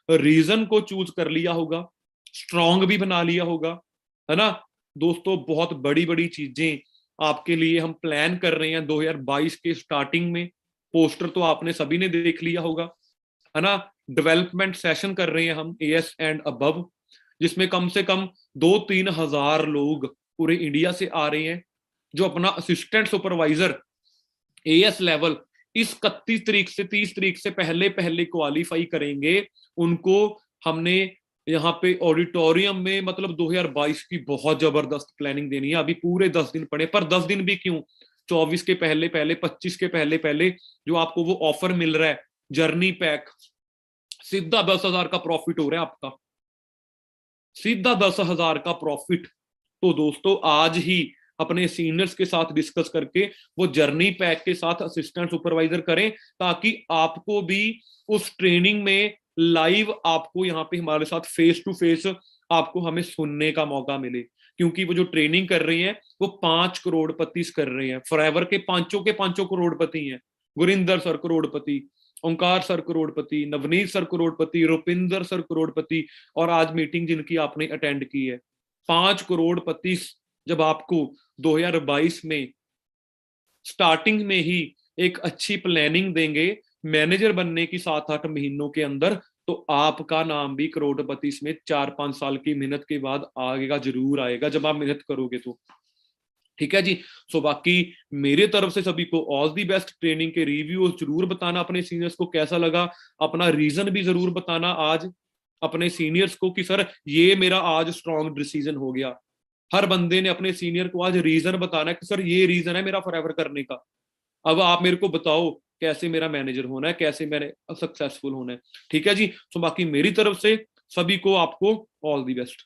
रीजन को चूज कर लिया होगा, स्ट्रांग भी बना लिया होगा, है ना। दोस्तों बहुत बड़ी बड़ी चीजें आपके लिए हम प्लान कर रहे हैं 2022 के स्टार्टिंग में। पोस्टर तो आपने सभी ने देख लिया होगा, है ना। डेवलपमेंट सेशन कर रहे हैं हम, एएस एंड अबव, जिसमें कम से कम 2-3 हजार लोग पूरे इंडिया से आ रहे हैं, जो अपना असिस्टेंट सुपरवाइजर एएस लेवल इस 31 तारीख से 30 तारीख से पहले पहले क्वालिफाई करेंगे। उनको हमने यहाँ पे ऑडिटोरियम में, मतलब 2022 की बहुत जबरदस्त प्लानिंग देनी है। अभी पूरे 10 दिन पड़े, पर 10 दिन भी क्यों, 24 के पहले पहले, 25 के पहले पहले जो आपको वो ऑफर मिल रहा है, जर्नी पैक, सीधा 10,000 का प्रॉफिट हो रहा है आपका, सीधा 10,000 का प्रॉफिट। तो दोस्तों आज ही अपने सीनियर्स के साथ डिस्कस करके वो जर्नी पैक के साथ असिस्टेंट सुपरवाइजर करें, ताकि आपको भी उस ट्रेनिंग में लाइव, आपको यहाँ पे हमारे साथ फेस टू फेस आपको हमें सुनने का मौका मिले। क्योंकि वो जो ट्रेनिंग कर रही है वो 5 करोड़पति कर रहे हैं, फॉरएवर के पांचों करोड़पति हैं। गुरिंदर सर करोड़पति, ओंकार सर करोड़पति, नवनीत सर करोड़पति, रुपिंदर सर करोड़पति, और आज मीटिंग जिनकी आपने अटेंड की है, 5 करोड़पति जब आपको 2022 में स्टार्टिंग में ही एक अच्छी प्लानिंग देंगे मैनेजर बनने की 7-8 महीनों के अंदर, तो आपका नाम भी करोड़पति में 4-5 साल की मेहनत के बाद आएगा, जरूर आएगा जब आप मेहनत करोगे तो, ठीक है जी। सो बाकी मेरे तरफ से सभी को ऑल दी बेस्ट। ट्रेनिंग के रिव्यूज जरूर बताना अपने सीनियर्स को कैसा लगा, अपना रीजन भी जरूर बताना आज अपने सीनियर्स को कि सर ये मेरा आज स्ट्रॉन्ग डिसीजन हो गया। हर बंदे ने अपने सीनियर को आज रीजन बताना है कि सर ये रीजन है मेरा फॉरएवर करने का, अब आप मेरे को बताओ कैसे मेरा मैनेजर होना है, कैसे मैंने सक्सेसफुल होना है, ठीक है जी। सो बाकी मेरी तरफ से सभी को, आपको ऑल दी बेस्ट।